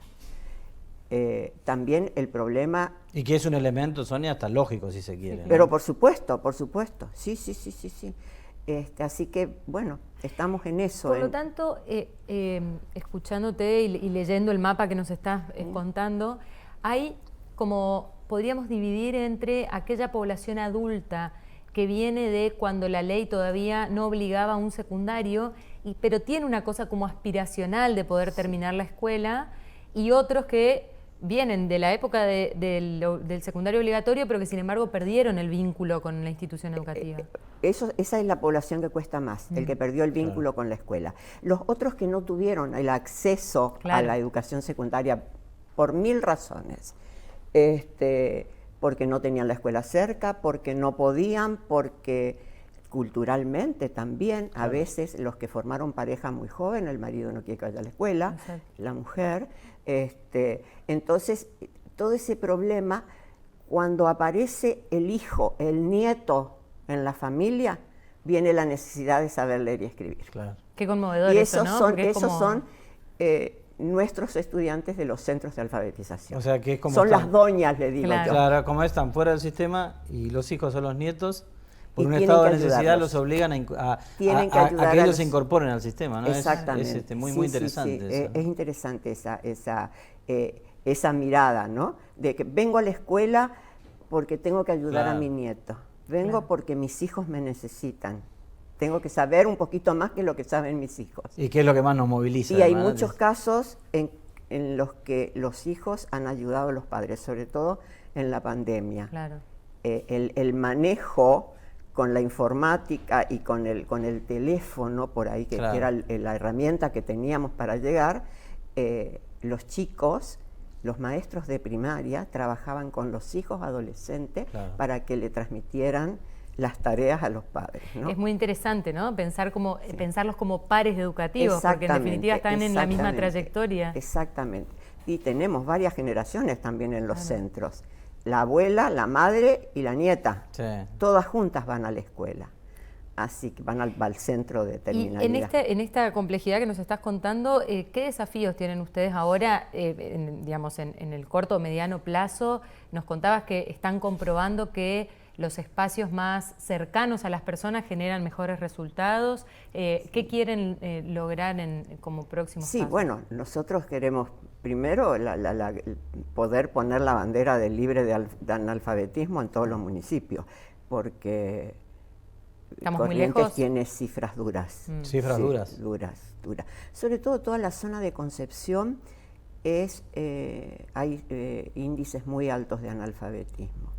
[SPEAKER 4] También el problema...
[SPEAKER 1] Y que es un elemento, Sonia, hasta lógico, si se quiere.
[SPEAKER 4] Pero
[SPEAKER 1] ¿no?
[SPEAKER 4] por supuesto. Sí. Así que, bueno, estamos en eso.
[SPEAKER 2] Por lo tanto, escuchándote y leyendo el mapa que nos estás contando, hay como, podríamos dividir entre aquella población adulta que viene de cuando la ley todavía no obligaba a un secundario, pero tiene una cosa como aspiracional de poder terminar la escuela, y otros que vienen de la época del secundario obligatorio, pero que sin embargo perdieron el vínculo con la institución educativa.
[SPEAKER 4] Esa es la población que cuesta más, el que perdió el vínculo con la escuela. Los otros que no tuvieron el acceso a la educación secundaria por 1000 razones, porque no tenían la escuela cerca, porque no podían, porque culturalmente también, a veces los que formaron pareja muy joven, el marido no quiere que vaya a la escuela, la mujer, entonces todo ese problema, cuando aparece el hijo, el nieto en la familia, viene la necesidad de saber leer y escribir.
[SPEAKER 1] Claro.
[SPEAKER 2] Qué conmovedor
[SPEAKER 4] Y
[SPEAKER 2] eso, ¿no? Porque es como...
[SPEAKER 4] son nuestros estudiantes de los centros de alfabetización.
[SPEAKER 1] O sea, que es como
[SPEAKER 4] son
[SPEAKER 1] están-
[SPEAKER 4] las doñas, le digo yo.
[SPEAKER 1] Claro, como están fuera del sistema y los hijos son los nietos, por
[SPEAKER 4] Y
[SPEAKER 1] un
[SPEAKER 4] tienen
[SPEAKER 1] estado
[SPEAKER 4] que
[SPEAKER 1] de necesidad
[SPEAKER 4] ayudarlos.
[SPEAKER 1] los obligan
[SPEAKER 4] Tienen que
[SPEAKER 1] a
[SPEAKER 4] ayudar
[SPEAKER 1] que
[SPEAKER 4] a
[SPEAKER 1] ellos se
[SPEAKER 4] los-
[SPEAKER 1] incorporen al sistema, ¿no?
[SPEAKER 4] Exactamente.
[SPEAKER 1] Es muy
[SPEAKER 4] Sí,
[SPEAKER 1] interesante
[SPEAKER 4] sí.
[SPEAKER 1] eso.
[SPEAKER 4] Es interesante esa mirada, ¿no? De que vengo a la escuela porque tengo que ayudar a
[SPEAKER 1] Claro.
[SPEAKER 4] mi nieto. Vengo porque mis hijos me necesitan. tengo que saber un poquito más que lo que saben mis hijos.
[SPEAKER 1] ¿Y qué es lo que más nos moviliza?
[SPEAKER 4] Y hay
[SPEAKER 1] además?
[SPEAKER 4] muchos casos en los que los hijos han ayudado a los padres, sobre todo en la pandemia.
[SPEAKER 2] Claro.
[SPEAKER 4] El manejo con la informática y con el teléfono por ahí, que
[SPEAKER 1] Claro.
[SPEAKER 4] era la herramienta que teníamos para llegar, los chicos, los maestros de primaria, trabajaban con los hijos adolescentes
[SPEAKER 1] Claro.
[SPEAKER 4] para que le transmitieran las tareas a los padres, ¿no?
[SPEAKER 2] Es muy interesante, ¿no? Pensarlos como pares educativos, porque en definitiva están en la misma
[SPEAKER 4] Exactamente,
[SPEAKER 2] trayectoria.
[SPEAKER 4] Exactamente. Y tenemos varias generaciones también en los centros. La abuela, la madre y la nieta.
[SPEAKER 1] Sí.
[SPEAKER 4] Todas juntas van a la escuela. Así que van al centro de
[SPEAKER 2] Y
[SPEAKER 4] terminalidad.
[SPEAKER 2] en esta complejidad que nos estás contando, ¿qué desafíos tienen ustedes ahora, digamos, en el corto o mediano plazo? Nos contabas que están comprobando que los espacios más cercanos a las personas generan mejores resultados. ¿Qué quieren lograr como próximos
[SPEAKER 4] Sí,
[SPEAKER 2] pasos?
[SPEAKER 4] bueno, nosotros queremos primero poder poner la bandera del libre de analfabetismo en todos los municipios, porque
[SPEAKER 2] ¿Estamos muy
[SPEAKER 4] Corrientes
[SPEAKER 2] lejos?
[SPEAKER 4] tiene cifras duras.
[SPEAKER 1] Cifras
[SPEAKER 4] Sí,
[SPEAKER 1] duras.
[SPEAKER 4] duras. Sobre todo toda la zona de Concepción hay índices muy altos de analfabetismo.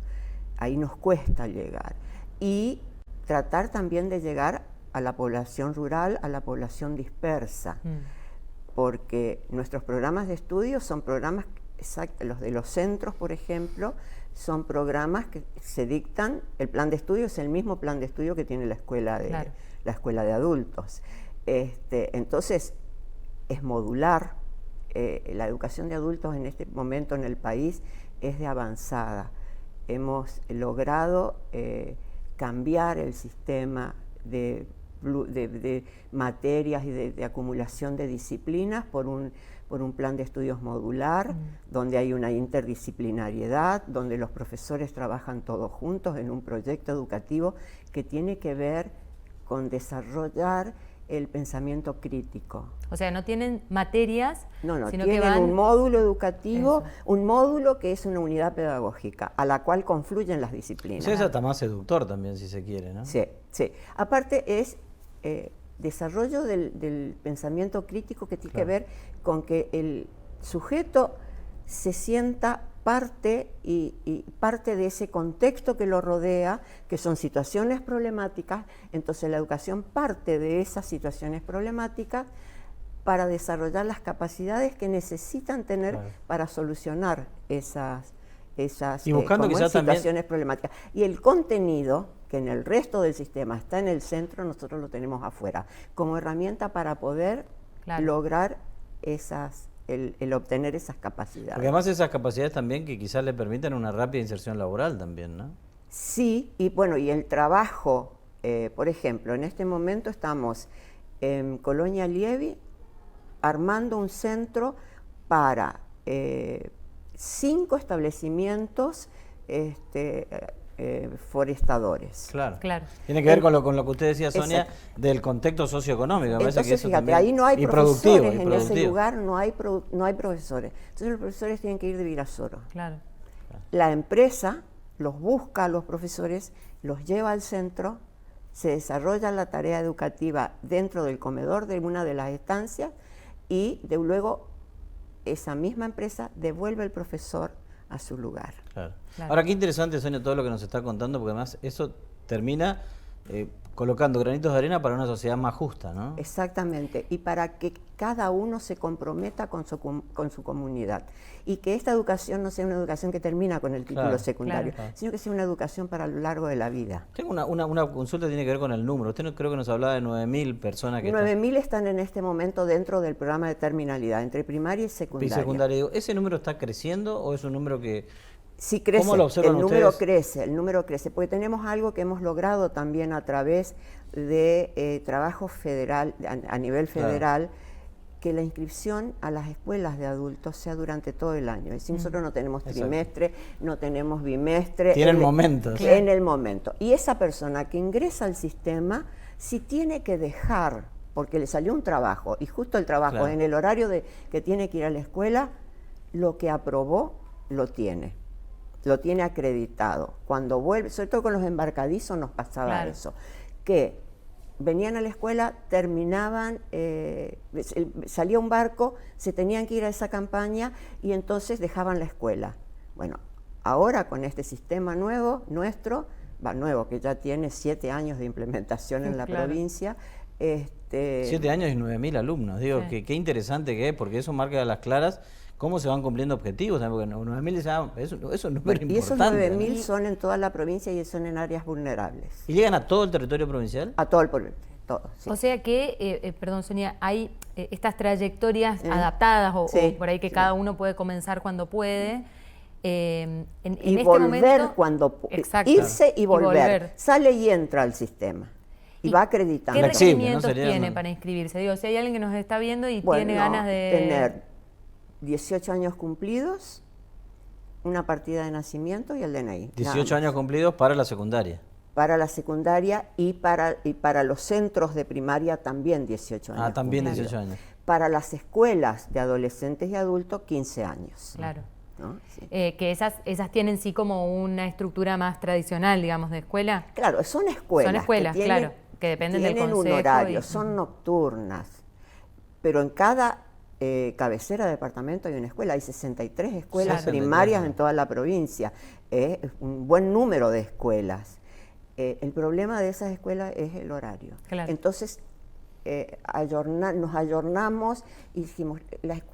[SPEAKER 4] Ahí nos cuesta llegar. Y tratar también de llegar a la población rural, a la población dispersa, porque nuestros programas de estudio son programas, los de los centros, por ejemplo, son programas que se dictan, el plan de estudio es el mismo plan de estudio que tiene la escuela de adultos. Entonces, es modular. La educación de adultos en este momento en el país es de avanzada. Hemos logrado cambiar el sistema de materias y de acumulación de disciplinas por un plan de estudios modular, donde hay una interdisciplinariedad, donde los profesores trabajan todos juntos en un proyecto educativo que tiene que ver con desarrollar el pensamiento crítico.
[SPEAKER 2] O sea, no tienen materias,
[SPEAKER 4] No,
[SPEAKER 2] sino
[SPEAKER 4] tienen
[SPEAKER 2] que van...
[SPEAKER 4] un módulo educativo,
[SPEAKER 2] Eso.
[SPEAKER 4] un módulo que es una unidad pedagógica, a la cual confluyen las disciplinas.
[SPEAKER 1] Sí, es hasta más seductor también, si se quiere, ¿no?
[SPEAKER 4] Sí, sí. Aparte es desarrollo del pensamiento crítico que tiene que ver con que el sujeto se sienta parte y parte de ese contexto que lo rodea, que son situaciones problemáticas. Entonces la educación parte de esas situaciones problemáticas para desarrollar las capacidades que necesitan tener para solucionar esas
[SPEAKER 1] Y buscando quizás
[SPEAKER 4] situaciones problemáticas. Y el contenido, que en el resto del sistema está en el centro, nosotros lo tenemos afuera, como herramienta para poder lograr el obtener esas capacidades.
[SPEAKER 1] Porque además esas capacidades también que quizás le permiten una rápida inserción laboral también, ¿no?
[SPEAKER 4] Sí, y bueno, y el trabajo, por ejemplo, en este momento estamos en Colonia Lievi armando un centro para 5 establecimientos forestadores.
[SPEAKER 1] Claro.
[SPEAKER 2] Claro.
[SPEAKER 1] Tiene que ver con lo que usted decía, Sonia,
[SPEAKER 4] Exacto.
[SPEAKER 1] del contexto socioeconómico. Me parece que
[SPEAKER 4] Entonces,
[SPEAKER 1] eso
[SPEAKER 4] fíjate,
[SPEAKER 1] también-
[SPEAKER 4] ahí no hay
[SPEAKER 1] y
[SPEAKER 4] profesores,
[SPEAKER 1] productivo, y
[SPEAKER 4] en ese
[SPEAKER 1] productivo.
[SPEAKER 4] lugar no hay profesores. Entonces los profesores tienen que ir de Virasoro.
[SPEAKER 2] Claro.
[SPEAKER 4] La empresa los busca a los profesores, los lleva al centro, se desarrolla la tarea educativa dentro del comedor de una de las estancias y luego esa misma empresa devuelve al profesor a su lugar.
[SPEAKER 1] Claro.
[SPEAKER 2] Claro.
[SPEAKER 1] Ahora, qué interesante, Sonia, todo lo que nos está contando, porque además eso termina colocando granitos de arena para una sociedad más justa, ¿no?
[SPEAKER 4] Exactamente, y para que cada uno se comprometa con su comunidad y que esta educación no sea una educación que termina con el título
[SPEAKER 1] Claro,
[SPEAKER 4] secundario,
[SPEAKER 2] claro.
[SPEAKER 4] sino que sea una educación para lo largo de la vida.
[SPEAKER 1] Tengo una consulta que tiene que ver con el número. Usted creo que nos hablaba de 9.000 personas que
[SPEAKER 4] 9.000 están en este momento dentro del programa de terminalidad, entre primaria y
[SPEAKER 1] están
[SPEAKER 4] secundaria.
[SPEAKER 1] Digo, ¿ese número está creciendo o es un número que...?
[SPEAKER 4] Sí crece,
[SPEAKER 1] ¿Cómo lo observan
[SPEAKER 4] el número
[SPEAKER 1] ustedes?
[SPEAKER 4] el número crece, porque tenemos algo que hemos logrado también a través de trabajo federal, a nivel federal, que la inscripción a las escuelas de adultos sea durante todo el año. Es decir, nosotros no tenemos trimestre, no tenemos bimestre.
[SPEAKER 1] Tienen momentos.
[SPEAKER 4] En el momento. Y esa persona que ingresa al sistema, si tiene que dejar, porque le salió un trabajo, y justo el trabajo
[SPEAKER 1] Claro.
[SPEAKER 4] en el horario que tiene que ir a la escuela, lo que aprobó lo tiene acreditado. Cuando vuelve, sobre todo con los embarcadizos nos pasaba
[SPEAKER 2] Claro.
[SPEAKER 4] eso, que venían a la escuela, terminaban, salía un barco, se tenían que ir a esa campaña y entonces dejaban la escuela. Bueno, ahora con este sistema nuevo, nuevo, que ya tiene 7 años de implementación en la provincia.
[SPEAKER 1] 7 años y 9.000 alumnos, digo,
[SPEAKER 2] Sí.
[SPEAKER 1] qué interesante que es, porque eso marca a las claras cómo se van cumpliendo objetivos, porque 9.000 es un número importante.
[SPEAKER 4] Y esos 9.000
[SPEAKER 1] ¿no?
[SPEAKER 4] son en toda la provincia y son en áreas vulnerables.
[SPEAKER 1] ¿Y llegan a todo el territorio provincial?
[SPEAKER 4] A todo el pueblo, todo, sí.
[SPEAKER 2] O sea que, perdón Sonia, hay estas trayectorias adaptadas o por ahí que cada uno puede comenzar cuando puede. En
[SPEAKER 4] y
[SPEAKER 2] este
[SPEAKER 4] volver
[SPEAKER 2] momento,
[SPEAKER 4] cuando
[SPEAKER 2] exacto.
[SPEAKER 4] irse y
[SPEAKER 2] Y
[SPEAKER 4] volver. Sale y entra al sistema. Y va acreditando.
[SPEAKER 2] ¿Qué
[SPEAKER 1] Flexible,
[SPEAKER 2] requerimientos
[SPEAKER 1] ¿no? Sería
[SPEAKER 2] tiene
[SPEAKER 1] una-
[SPEAKER 2] para inscribirse? Digo, si hay alguien que nos está viendo y
[SPEAKER 4] Bueno,
[SPEAKER 2] tiene ganas de...
[SPEAKER 4] tener 18 años cumplidos, una partida de nacimiento y el DNI.
[SPEAKER 1] 18 años cumplidos para la secundaria.
[SPEAKER 4] Para la secundaria y para los centros de primaria también 18 años.
[SPEAKER 1] Ah, también
[SPEAKER 4] cumplidos.
[SPEAKER 1] 18 años.
[SPEAKER 4] Para las escuelas de adolescentes y adultos, 15 años.
[SPEAKER 2] Claro.
[SPEAKER 4] ¿No? Sí.
[SPEAKER 2] Que esas tienen sí como una estructura más tradicional, digamos, de escuela.
[SPEAKER 4] Claro, son escuelas.
[SPEAKER 2] Son escuelas,
[SPEAKER 4] que tienen,
[SPEAKER 2] claro, que dependen del
[SPEAKER 4] tienen
[SPEAKER 2] consejo
[SPEAKER 4] un horario,
[SPEAKER 2] y-
[SPEAKER 4] son nocturnas. Pero en cada cabecera de departamento hay una escuela. Hay 63 escuelas
[SPEAKER 1] 63,
[SPEAKER 4] primarias
[SPEAKER 1] ¿no?
[SPEAKER 4] en toda la provincia. Es un buen número de escuelas. El problema de esas escuelas es el horario.
[SPEAKER 2] Claro.
[SPEAKER 4] Entonces, nos ayornamos y dijimos,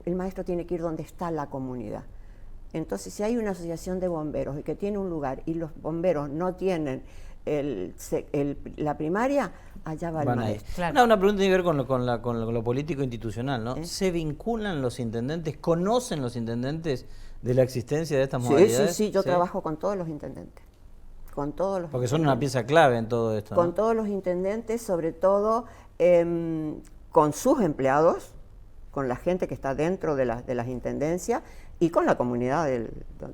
[SPEAKER 4] el maestro tiene que ir donde está la comunidad. Entonces, si hay una asociación de bomberos y que tiene un lugar y los bomberos no tienen la primaria, allá va el
[SPEAKER 1] Van ahí.
[SPEAKER 4] maestro.
[SPEAKER 2] Claro.
[SPEAKER 1] Una pregunta tiene que ver con lo político institucional, ¿no? ¿Se vinculan los intendentes, conocen los intendentes de la existencia de estas
[SPEAKER 4] Sí,
[SPEAKER 1] modalidades?
[SPEAKER 4] sí, yo trabajo con todos los intendentes. Con todos los
[SPEAKER 1] Porque son una pieza clave en todo esto,
[SPEAKER 4] Con
[SPEAKER 1] ¿no?
[SPEAKER 4] todos los intendentes, sobre todo con sus empleados, con la gente que está dentro de las intendencias y con la comunidad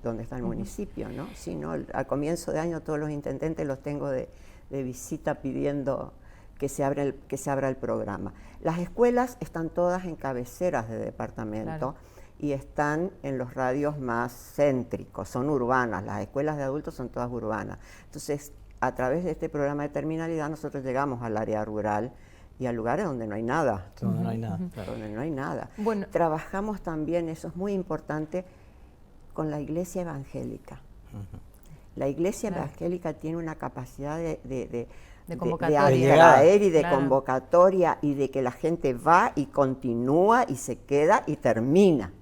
[SPEAKER 4] donde está el municipio, ¿no? Sí, ¿no? Al comienzo de año todos los intendentes los tengo de visita pidiendo que se abra el programa. Las escuelas están todas en cabeceras de departamento.
[SPEAKER 2] Claro.
[SPEAKER 4] Y están en los radios más céntricos, son urbanas, las escuelas de adultos son todas urbanas. Entonces, a través de este programa de terminalidad nosotros llegamos al área rural y a lugares donde no hay nada.
[SPEAKER 1] Donde no hay nada. Claro.
[SPEAKER 4] Donde no hay nada.
[SPEAKER 2] Bueno.
[SPEAKER 4] Trabajamos también, eso es muy importante, con la iglesia evangélica. La iglesia evangélica tiene una capacidad de
[SPEAKER 2] convocatoria.
[SPEAKER 4] atraer y de
[SPEAKER 2] Claro.
[SPEAKER 4] convocatoria y de que la gente va y continúa y se queda y termina.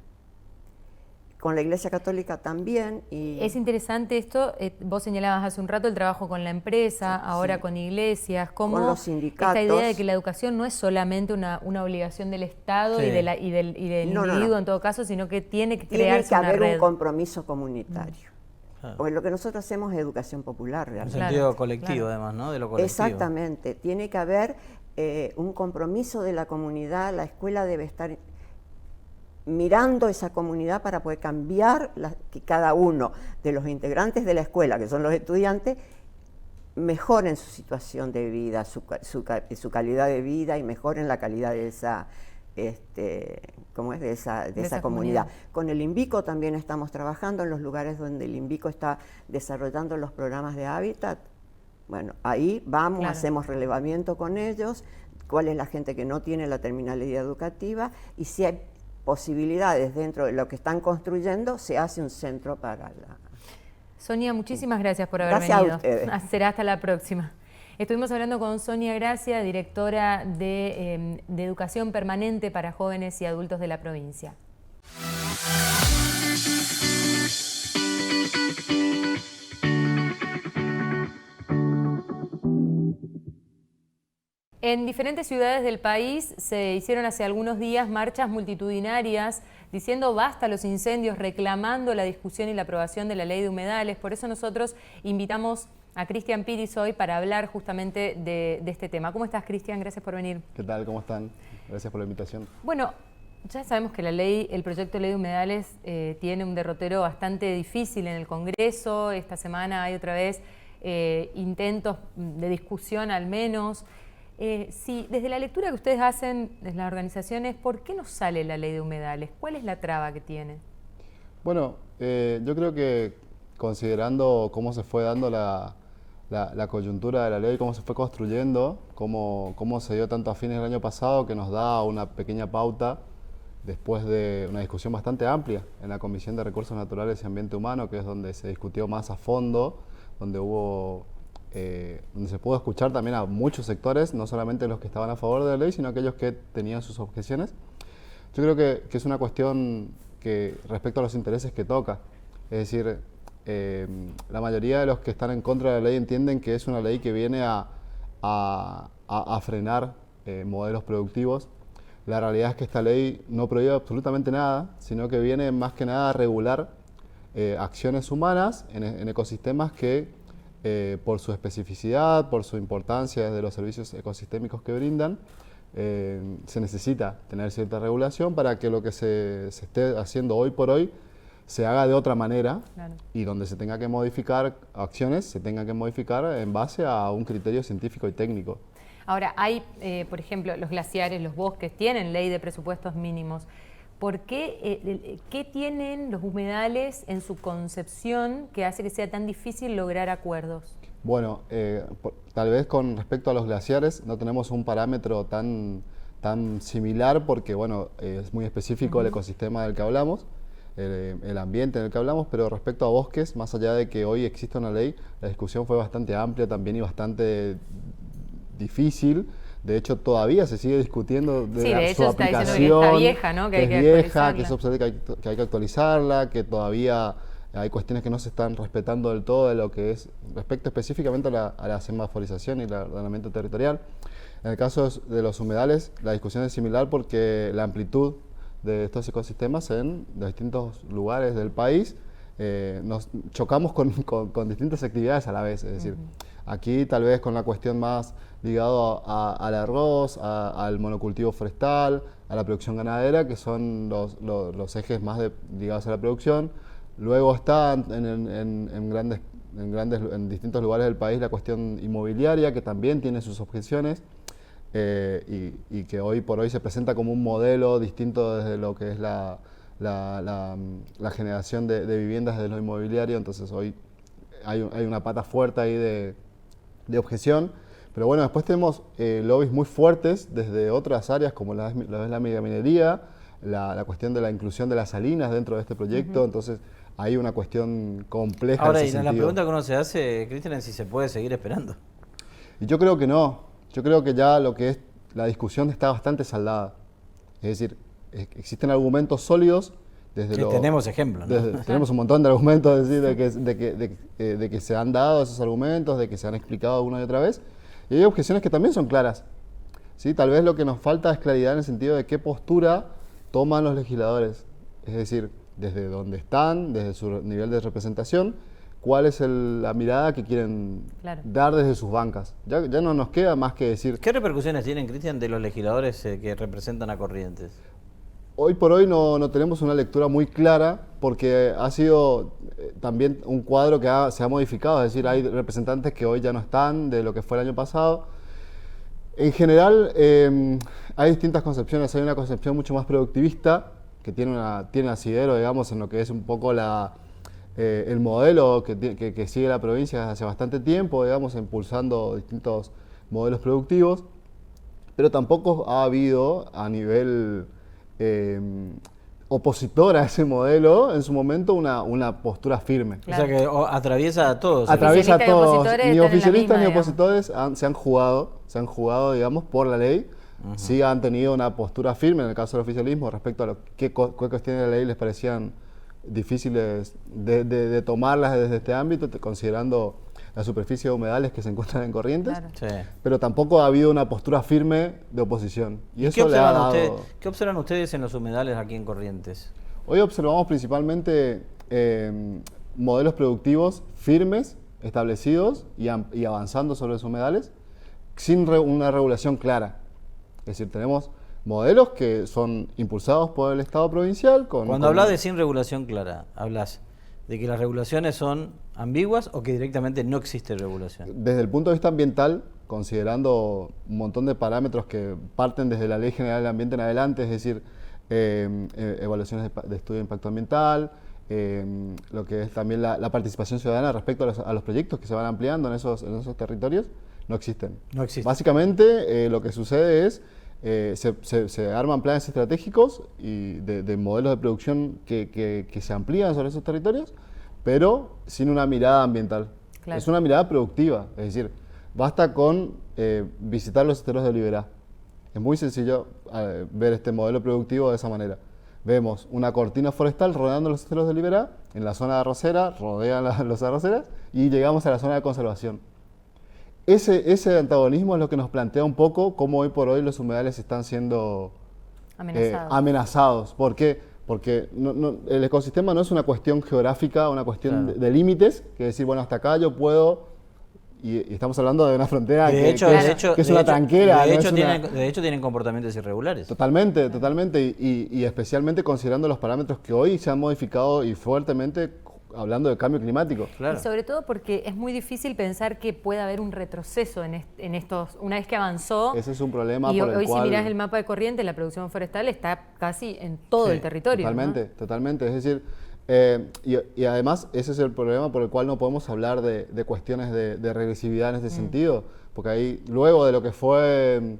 [SPEAKER 4] Con la iglesia católica también. Y
[SPEAKER 2] Es interesante esto, vos señalabas hace un rato el trabajo con la empresa, ahora con iglesias, cómo
[SPEAKER 4] Con los sindicatos.
[SPEAKER 2] esta idea de que la educación no es solamente una obligación del Estado
[SPEAKER 1] Sí.
[SPEAKER 2] y del
[SPEAKER 4] No, no,
[SPEAKER 2] individuo
[SPEAKER 4] no.
[SPEAKER 2] en todo caso, sino que tiene que
[SPEAKER 4] tiene
[SPEAKER 2] crearse
[SPEAKER 4] que
[SPEAKER 2] una
[SPEAKER 4] haber
[SPEAKER 2] red.
[SPEAKER 4] un compromiso comunitario.
[SPEAKER 1] Claro.
[SPEAKER 4] Porque lo que nosotros hacemos es educación popular
[SPEAKER 1] Un
[SPEAKER 4] realmente.
[SPEAKER 1] sentido
[SPEAKER 2] Claro,
[SPEAKER 1] colectivo,
[SPEAKER 2] claro.
[SPEAKER 1] además, ¿no? De lo colectivo.
[SPEAKER 4] Exactamente, tiene que haber un compromiso de la comunidad, la escuela debe estar mirando esa comunidad para poder cambiar que cada uno de los integrantes de la escuela, que son los estudiantes, mejoren su situación de vida, su calidad de vida y mejoren la calidad de esa, de esa comunidad. Con el INVICO también estamos trabajando en los lugares donde el INVICO está desarrollando los programas de hábitat. Bueno, ahí vamos,
[SPEAKER 2] Claro.
[SPEAKER 4] hacemos relevamiento con ellos, cuál es la gente que no tiene la terminalidad educativa y si hay posibilidades dentro de lo que están construyendo, se hace un centro para la...
[SPEAKER 2] Sonia, muchísimas gracias por haber
[SPEAKER 4] Gracias a
[SPEAKER 2] venido.
[SPEAKER 4] ustedes.
[SPEAKER 2] Será hasta la próxima. Estuvimos hablando con Sonia Gracia, directora de Educación Permanente para Jóvenes y Adultos de la provincia. En diferentes ciudades del país se hicieron hace algunos días marchas multitudinarias diciendo basta a los incendios, reclamando la discusión y la aprobación de la ley de humedales. Por eso nosotros invitamos a Cristian Piris hoy para hablar justamente de este tema. ¿Cómo estás, Cristian? Gracias por venir.
[SPEAKER 5] ¿Qué tal? ¿Cómo están? Gracias por la invitación.
[SPEAKER 2] Bueno, ya sabemos que el proyecto de ley de humedales tiene un derrotero bastante difícil en el Congreso. Esta semana hay otra vez intentos de discusión al menos. Sí, desde la lectura que ustedes hacen desde las organizaciones, ¿por qué no sale la ley de humedales? ¿Cuál es la traba que tiene?
[SPEAKER 5] Bueno, yo creo que considerando cómo se fue dando la la coyuntura de la ley, cómo se fue construyendo, cómo se dio tanto a fines del año pasado, que nos da una pequeña pauta después de una discusión bastante amplia en la Comisión de Recursos Naturales y Ambiente Humano, que es donde se discutió más a fondo, donde donde se pudo escuchar también a muchos sectores, no solamente los que estaban a favor de la ley, sino aquellos que tenían sus objeciones. Yo creo que es una cuestión que respecto a los intereses que toca, es decir, la mayoría de los que están en contra de la ley entienden que es una ley que viene a frenar modelos productivos. La realidad es que esta ley no prohíbe absolutamente nada, sino que viene más que nada a regular acciones humanas en ecosistemas que por su especificidad, por su importancia de los servicios ecosistémicos que brindan, se necesita tener cierta regulación para que lo que se esté haciendo hoy por hoy se haga de otra manera. Claro. Y donde se tenga que modificar acciones, se tenga que modificar en base a un criterio científico y técnico.
[SPEAKER 2] Ahora, hay, por ejemplo, los glaciares, los bosques tienen ley de presupuestos mínimos. ¿Por qué, qué tienen los humedales en su concepción que hace que sea tan difícil lograr acuerdos?
[SPEAKER 5] Bueno, tal vez con respecto a los glaciares no tenemos un parámetro tan similar porque, bueno, es muy específico el ecosistema del que hablamos, el ambiente en el que hablamos, pero respecto a bosques, más allá de que hoy existe una ley, la discusión fue bastante amplia también y bastante difícil. De hecho, todavía se sigue discutiendo de su aplicación,
[SPEAKER 2] que está vieja, ¿no? Que
[SPEAKER 5] que es obsoleta, que hay que actualizarla, que todavía hay cuestiones que no se están respetando del todo de lo que es respecto específicamente a la semaforización y el ordenamiento territorial. En el caso de los humedales, la discusión es similar porque la amplitud de estos ecosistemas en distintos lugares del país nos chocamos con distintas actividades a la vez, es decir, aquí tal vez con la cuestión más ligado al arroz, al monocultivo forestal, a la producción ganadera, que son los ejes más ligados a la producción. Luego está en distintos lugares del país la cuestión inmobiliaria, que también tiene sus objeciones y que hoy por hoy se presenta como un modelo distinto desde lo que es la generación de viviendas desde lo inmobiliario. Entonces hoy hay una pata fuerte ahí de objeción. Pero bueno, después tenemos lobbies muy fuertes desde otras áreas como la megaminería, la cuestión de la inclusión de las salinas dentro de este proyecto. Entonces hay una cuestión compleja.
[SPEAKER 1] Ahora,
[SPEAKER 5] en ese
[SPEAKER 1] la
[SPEAKER 5] sentido.
[SPEAKER 1] pregunta que uno se hace, Cristian, es si se puede seguir esperando.
[SPEAKER 5] Y yo creo que no. Yo creo que ya lo que es la discusión está bastante saldada. Es decir, existen argumentos sólidos.
[SPEAKER 1] Tenemos ejemplos, ¿no?
[SPEAKER 5] Tenemos un montón de argumentos, es decir, de que se han dado esos argumentos, de que se han explicado una y otra vez. Y hay objeciones que también son claras. ¿Sí? Tal vez lo que nos falta es claridad en el sentido de qué postura toman los legisladores. Es decir, desde dónde están, desde su nivel de representación, cuál es la mirada que quieren dar desde sus bancas. Ya no nos queda más que decir...
[SPEAKER 1] ¿Qué repercusiones tienen, Cristian, de los legisladores que representan a Corrientes?
[SPEAKER 5] Hoy por hoy no tenemos una lectura muy clara porque ha sido también un cuadro que se ha modificado, es decir, hay representantes que hoy ya no están de lo que fue el año pasado. En general hay distintas concepciones, hay una concepción mucho más productivista que tiene asidero, digamos, en lo que es un poco el modelo que sigue la provincia desde hace bastante tiempo, digamos, impulsando distintos modelos productivos, pero tampoco ha habido a nivel opositor a ese modelo en su momento una postura firme.
[SPEAKER 1] Claro. O sea que atraviesa a todos.
[SPEAKER 5] Atraviesa a todos. Ni oficialistas ni opositores se han jugado, digamos, por la ley. Sí han tenido una postura firme en el caso del oficialismo respecto a qué cuestiones de la ley les parecían difíciles de tomarlas desde este ámbito, considerando la superficie de humedales que se encuentran en Corrientes, claro. Sí. Pero tampoco ha habido una postura firme de oposición. Y eso le ha dado...
[SPEAKER 1] ¿Qué observan ustedes en los humedales aquí en Corrientes?
[SPEAKER 5] Hoy observamos principalmente modelos productivos firmes, establecidos y avanzando sobre los humedales, sin una regulación clara. Es decir, tenemos modelos que son impulsados por el Estado provincial.
[SPEAKER 1] Cuando hablas de sin regulación clara, hablas de que las regulaciones son ambiguas o que directamente no existe regulación.
[SPEAKER 5] Desde el punto de vista ambiental, considerando un montón de parámetros que parten desde la Ley General del Ambiente en adelante, es decir, evaluaciones de estudio de impacto ambiental, lo que es también la participación ciudadana respecto a los proyectos que se van ampliando en esos territorios, no existen.
[SPEAKER 1] No existe.
[SPEAKER 5] Básicamente lo que sucede es, se arman planes estratégicos y de modelos de producción que se amplían sobre esos territorios, pero sin una mirada ambiental.
[SPEAKER 2] Claro.
[SPEAKER 5] Es una mirada productiva, es decir, basta con visitar los esteros de Liberá. Es muy sencillo ver este modelo productivo de esa manera. Vemos una cortina forestal rodeando los esteros de Liberá, en la zona de arrocera, rodean las arroceras y llegamos a la zona de conservación. Ese antagonismo es lo que nos plantea un poco cómo hoy por hoy los humedales están siendo amenazados. ¿Por qué? Porque el ecosistema no es una cuestión geográfica, una cuestión
[SPEAKER 1] Claro.
[SPEAKER 5] de límites, que decir, bueno, hasta acá yo puedo, y estamos hablando de una frontera
[SPEAKER 1] De hecho,
[SPEAKER 5] que es una tranquera.
[SPEAKER 1] De
[SPEAKER 5] no
[SPEAKER 1] hecho,
[SPEAKER 5] es una-
[SPEAKER 1] de hecho, tienen comportamientos irregulares.
[SPEAKER 5] Totalmente, y especialmente considerando los parámetros que hoy se han modificado y fuertemente hablando de cambio climático.
[SPEAKER 1] Claro.
[SPEAKER 2] Y sobre todo porque es muy difícil pensar que pueda haber un retroceso en estos, una vez que avanzó.
[SPEAKER 5] Ese es un problema
[SPEAKER 2] Y
[SPEAKER 5] por el
[SPEAKER 2] hoy
[SPEAKER 5] cual...
[SPEAKER 2] si mirás el mapa de Corrientes, la producción forestal está casi en todo
[SPEAKER 1] Sí,
[SPEAKER 2] el territorio.
[SPEAKER 5] Totalmente,
[SPEAKER 2] ¿no?
[SPEAKER 5] totalmente. Es decir, y además ese es el problema por el cual no podemos hablar de cuestiones de regresividad en este sentido, porque ahí, luego de lo que fue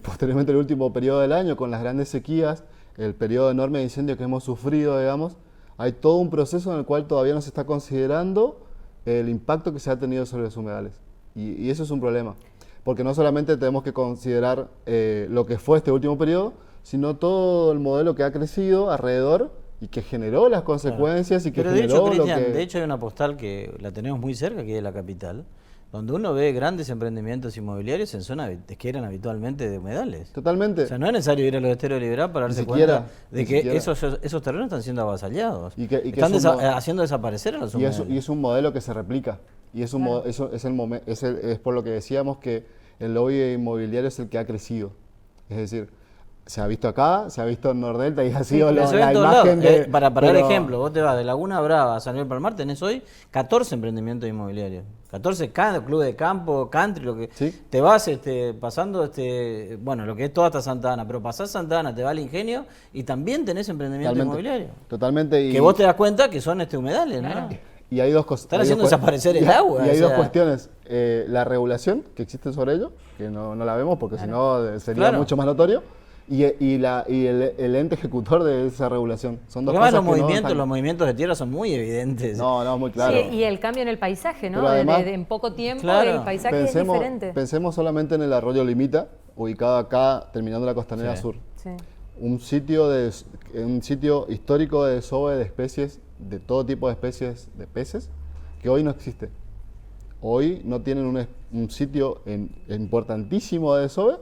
[SPEAKER 5] posteriormente el último periodo del año, con las grandes sequías, el periodo enorme de incendio que hemos sufrido, digamos, hay todo un proceso en el cual todavía no se está considerando el impacto que se ha tenido sobre los humedales. Y eso es un problema, porque no solamente tenemos que considerar lo que fue este último periodo, sino todo el modelo que ha crecido alrededor y que generó las consecuencias y que
[SPEAKER 1] Pero de
[SPEAKER 5] generó
[SPEAKER 1] hecho,
[SPEAKER 5] lo
[SPEAKER 1] Cristian,
[SPEAKER 5] que...
[SPEAKER 1] de hecho hay una postal que la tenemos muy cerca, que es de la capital, donde uno ve grandes emprendimientos inmobiliarios en zonas que eran habitualmente de humedales.
[SPEAKER 5] Totalmente.
[SPEAKER 1] O sea, no es necesario ir a los esteros de Liberá para darse
[SPEAKER 5] siquiera,
[SPEAKER 1] cuenta de
[SPEAKER 5] ni
[SPEAKER 1] que
[SPEAKER 5] siquiera.
[SPEAKER 1] esos terrenos están siendo avasallados.
[SPEAKER 5] Y que
[SPEAKER 1] están
[SPEAKER 5] es un
[SPEAKER 1] haciendo desaparecer a los
[SPEAKER 5] Y
[SPEAKER 1] humedales.
[SPEAKER 5] es un modelo que se replica. Y es, es por lo que decíamos que el lobby inmobiliario es el que ha crecido. Es decir, se ha visto acá, se ha visto en Nordelta y ha sido
[SPEAKER 1] Pero se ve
[SPEAKER 5] la
[SPEAKER 1] en todos
[SPEAKER 5] imagen
[SPEAKER 1] lados.
[SPEAKER 5] de...
[SPEAKER 1] Para dar
[SPEAKER 5] pero-
[SPEAKER 1] ejemplo, vos te vas de Laguna Brava a San Miguel Palmar, tenés hoy 14 emprendimientos inmobiliarios. 14 clubes de campo, country, lo que
[SPEAKER 5] Sí.
[SPEAKER 1] te vas pasando, bueno, lo que es toda hasta Santa Ana, pero pasás Santa Ana, te va al Ingenio y también tenés emprendimiento inmobiliario.
[SPEAKER 5] Totalmente. Y,
[SPEAKER 1] Que vos te das cuenta que son humedales, ¿no?
[SPEAKER 2] Claro.
[SPEAKER 5] y hay dos cosas.
[SPEAKER 1] Están haciendo desaparecer el agua,
[SPEAKER 5] Y hay
[SPEAKER 1] o
[SPEAKER 5] dos
[SPEAKER 1] sea.
[SPEAKER 5] cuestiones. La regulación que existe sobre ello, que no la vemos porque si no sería
[SPEAKER 1] Claro.
[SPEAKER 5] mucho más notorio. Y el ente ejecutor de esa regulación. Son dos
[SPEAKER 1] Porque además
[SPEAKER 5] cosas que no
[SPEAKER 1] los
[SPEAKER 5] están-
[SPEAKER 1] movimientos de tierra son muy evidentes.
[SPEAKER 5] No, muy claro.
[SPEAKER 2] Sí, y el cambio en el paisaje, ¿no?
[SPEAKER 5] Pero además-
[SPEAKER 2] En poco tiempo
[SPEAKER 1] Claro.
[SPEAKER 2] el paisaje es diferente.
[SPEAKER 5] Pensemos solamente en el arroyo Limita, ubicado acá, terminando la costanera
[SPEAKER 1] Sí.
[SPEAKER 5] sur.
[SPEAKER 2] Sí.
[SPEAKER 5] Un sitio histórico de desove de especies, de todo tipo de especies de peces, que hoy no existe. Hoy no tienen un sitio importantísimo de desove,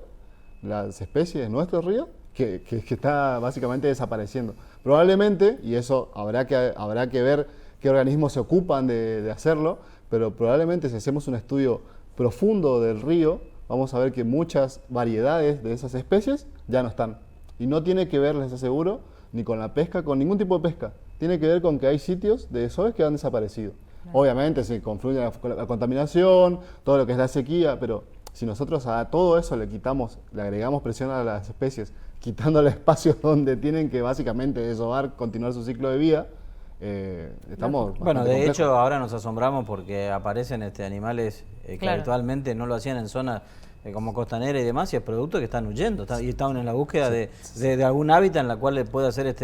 [SPEAKER 5] las especies de nuestro río, que está básicamente desapareciendo. Probablemente, y eso habrá que ver qué organismos se ocupan de hacerlo, pero probablemente si hacemos un estudio profundo del río, vamos a ver que muchas variedades de esas especies ya no están. Y no tiene que ver, les aseguro, ni con la pesca, con ningún tipo de pesca. Tiene que ver con que hay sitios de desoves que han desaparecido. Obviamente se confluye la contaminación, todo lo que es la sequía, pero si nosotros a todo eso le agregamos presión a las especies, quitándole espacios donde tienen que básicamente desovar, continuar su ciclo de vida, estamos
[SPEAKER 1] Bueno,
[SPEAKER 5] bastante
[SPEAKER 1] de
[SPEAKER 5] complejos.
[SPEAKER 1] hecho ahora nos asombramos porque aparecen animales que
[SPEAKER 2] Claro.
[SPEAKER 1] habitualmente no lo hacían en zonas como costanera y demás, y es producto que están huyendo y están en la búsqueda de algún hábitat en la cual le pueda hacer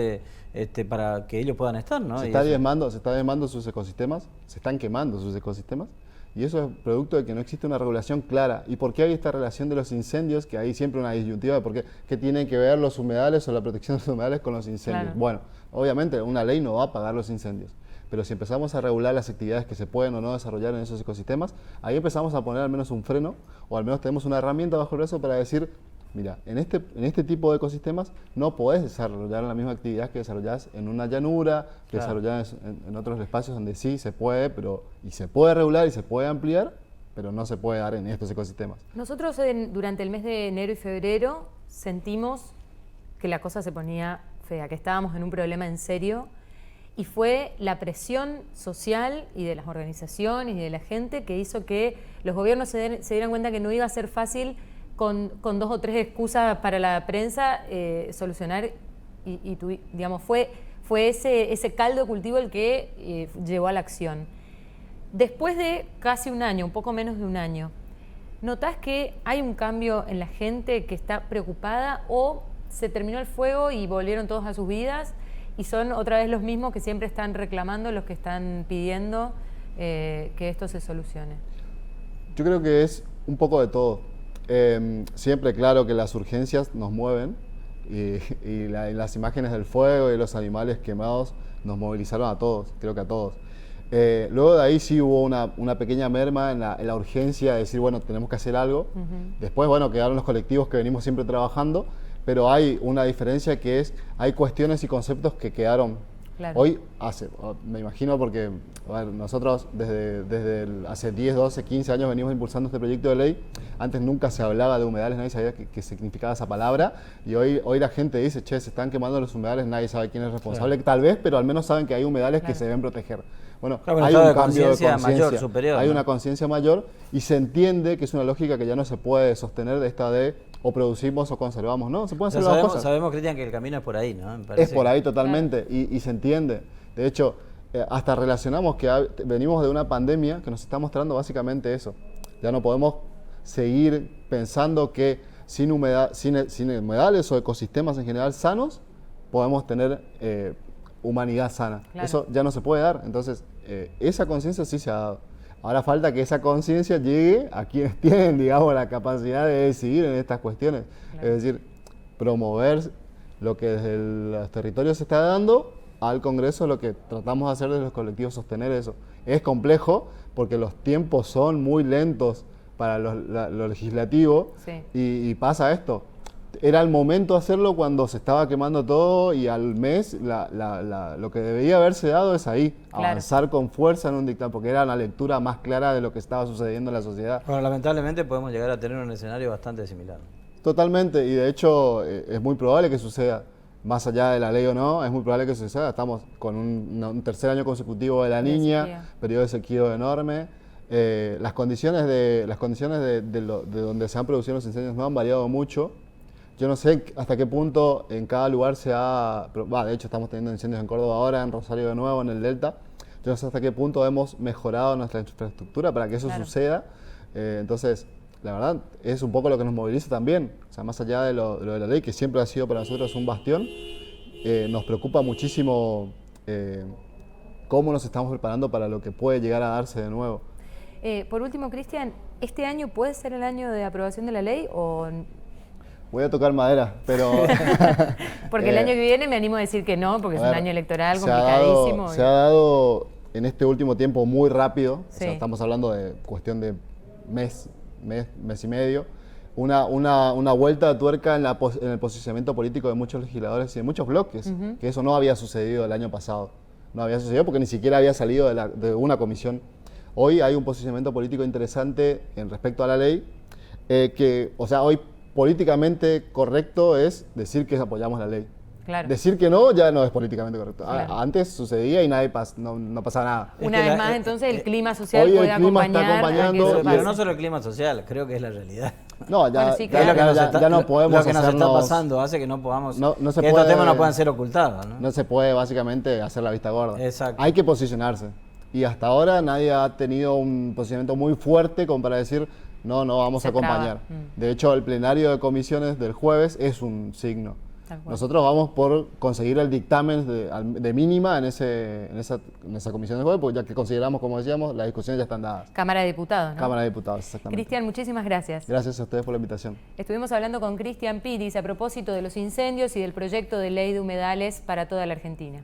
[SPEAKER 1] para que ellos puedan estar, ¿no?
[SPEAKER 5] Se
[SPEAKER 1] Y
[SPEAKER 5] está
[SPEAKER 1] eso-
[SPEAKER 5] diezmando sus ecosistemas, se están quemando sus ecosistemas, y eso es producto de que no existe una regulación clara. ¿Y por qué hay esta relación de los incendios? Que hay siempre una disyuntiva de por qué tienen que ver los humedales o la protección de los humedales con los incendios.
[SPEAKER 2] Claro.
[SPEAKER 5] Bueno, obviamente una ley no va a apagar los incendios, pero si empezamos a regular las actividades que se pueden o no desarrollar en esos ecosistemas, ahí empezamos a poner al menos un freno, o al menos tenemos una herramienta bajo el brazo para decir, mira, en este tipo de ecosistemas no podés desarrollar la misma actividad que desarrollás en una llanura, que
[SPEAKER 1] Claro.
[SPEAKER 5] desarrollás en otros espacios donde sí se puede, y se puede regular y se puede ampliar, pero no se puede dar en estos ecosistemas.
[SPEAKER 2] Nosotros durante el mes de enero y febrero sentimos que la cosa se ponía fea, que estábamos en un problema en serio, y fue la presión social y de las organizaciones y de la gente que hizo que los gobiernos se dieran cuenta que no iba a ser fácil con 2 o 3 excusas para la prensa solucionar, digamos, fue fue ese caldo de cultivo el que llevó a la acción. Después de casi un año, un poco menos de un año, ¿notás que hay un cambio en la gente que está preocupada o se terminó el fuego y volvieron todos a sus vidas y son otra vez los mismos que siempre están reclamando, los que están pidiendo que esto se solucione?
[SPEAKER 5] Yo creo que es un poco de todo. Siempre claro que las urgencias nos mueven y las imágenes del fuego y los animales quemados nos movilizaron a todos, creo que a todos. Luego de ahí sí hubo una pequeña merma en la urgencia de decir, bueno, tenemos que hacer algo. Después, bueno, quedaron los colectivos que venimos siempre trabajando, pero hay una diferencia que es, hay cuestiones y conceptos que quedaron.
[SPEAKER 2] Claro.
[SPEAKER 5] Hoy me imagino porque nosotros desde hace 10, 12, 15 años venimos impulsando este proyecto de ley. Antes nunca se hablaba de humedales, nadie sabía qué significaba esa palabra. Y hoy la gente dice, che, se están quemando los humedales, nadie sabe quién es responsable, tal vez, pero al menos saben que hay humedales que se deben proteger. Bueno, hay un cambio de conciencia
[SPEAKER 1] mayor, superior,
[SPEAKER 5] hay
[SPEAKER 1] ¿no?
[SPEAKER 5] una conciencia mayor y se entiende que es una lógica que ya no se puede sostener de esta de o producimos o conservamos, ¿no? Se pueden hacer las cosas.
[SPEAKER 1] Sabemos, Cristian, que el camino es por ahí, ¿no?
[SPEAKER 5] Es por ahí totalmente, y se entiende. De hecho, hasta relacionamos que venimos de una pandemia que nos está mostrando básicamente eso. Ya no podemos seguir pensando que sin humedales o ecosistemas en general sanos, podemos tener humanidad sana.
[SPEAKER 2] Claro.
[SPEAKER 5] Eso ya no se puede dar. Entonces, esa conciencia sí se ha dado. Ahora falta que esa conciencia llegue a quienes tienen, digamos, la capacidad de decidir en estas cuestiones. Claro. Es decir, promover lo que desde los territorios se está dando al Congreso, lo que tratamos de hacer desde los colectivos, sostener eso. Es complejo porque los tiempos son muy lentos para lo legislativo, sí. y pasa esto. Era el momento de hacerlo cuando se estaba quemando todo y al mes lo que debería haberse dado es ahí, claro. Avanzar con fuerza en un dictamen, porque era una lectura más clara de lo que estaba sucediendo en la sociedad.
[SPEAKER 1] Bueno, lamentablemente podemos llegar a tener un escenario bastante similar.
[SPEAKER 5] Totalmente, y de hecho es muy probable que suceda, más allá de la ley o no, es muy probable que suceda. Estamos con un tercer año consecutivo de la niña, periodo de sequía enorme. Las condiciones de donde se han producido los incendios no han variado mucho. Yo no sé hasta qué punto en cada lugar de hecho estamos teniendo incendios en Córdoba ahora, en Rosario de nuevo, en el Delta. Yo no sé hasta qué punto hemos mejorado nuestra infraestructura para que eso suceda. Entonces, la verdad, es un poco lo que nos moviliza también. O sea, más allá de lo de la ley, que siempre ha sido para nosotros un bastión, nos preocupa muchísimo cómo nos estamos preparando para lo que puede llegar a darse de nuevo.
[SPEAKER 2] Por último, Cristian, ¿este año puede ser el año de aprobación de la ley o...?
[SPEAKER 5] Voy a tocar madera, pero...
[SPEAKER 2] Porque el año que viene me animo a decir que no, porque es un año electoral complicadísimo.
[SPEAKER 5] Se ha dado en este último tiempo muy rápido,
[SPEAKER 2] sí.
[SPEAKER 5] O sea, estamos hablando de cuestión de mes y medio, una vuelta de tuerca en el posicionamiento político de muchos legisladores y de muchos bloques, que eso no había sucedido el año pasado. No había sucedido porque ni siquiera había salido de una comisión. Hoy hay un posicionamiento político interesante en respecto a la ley, hoy políticamente correcto es decir que apoyamos la ley.
[SPEAKER 2] Claro.
[SPEAKER 5] Decir que no ya no es políticamente correcto.
[SPEAKER 2] Claro.
[SPEAKER 5] Antes sucedía y no pasaba nada.
[SPEAKER 2] Una vez más, entonces el clima social
[SPEAKER 5] hoy
[SPEAKER 2] puede
[SPEAKER 5] el clima
[SPEAKER 2] acompañar.
[SPEAKER 5] Está acompañando,
[SPEAKER 1] pero no solo el clima social, creo que es la realidad.
[SPEAKER 5] No, ya,
[SPEAKER 2] sí, claro.
[SPEAKER 5] ya no podemos
[SPEAKER 1] lo que nos está pasando hace que no podamos,
[SPEAKER 5] estos
[SPEAKER 1] temas no puedan ser ocultados, ¿no?
[SPEAKER 5] No se puede básicamente hacer la vista gorda.
[SPEAKER 1] Exacto.
[SPEAKER 5] Hay que posicionarse. Y hasta ahora nadie ha tenido un posicionamiento muy fuerte como para decir no vamos a acompañar. De hecho, el plenario de comisiones del jueves es un signo. Nosotros vamos por conseguir el dictamen de mínima en esa comisión de jueves, porque ya que consideramos, como decíamos, las discusiones ya están dadas.
[SPEAKER 2] Cámara de Diputados, ¿no?
[SPEAKER 5] Cámara de Diputados, exactamente.
[SPEAKER 2] Cristian, muchísimas gracias.
[SPEAKER 5] Gracias a ustedes por la invitación.
[SPEAKER 2] Estuvimos hablando con Cristian Piris a propósito de los incendios y del proyecto de ley de humedales para toda la Argentina.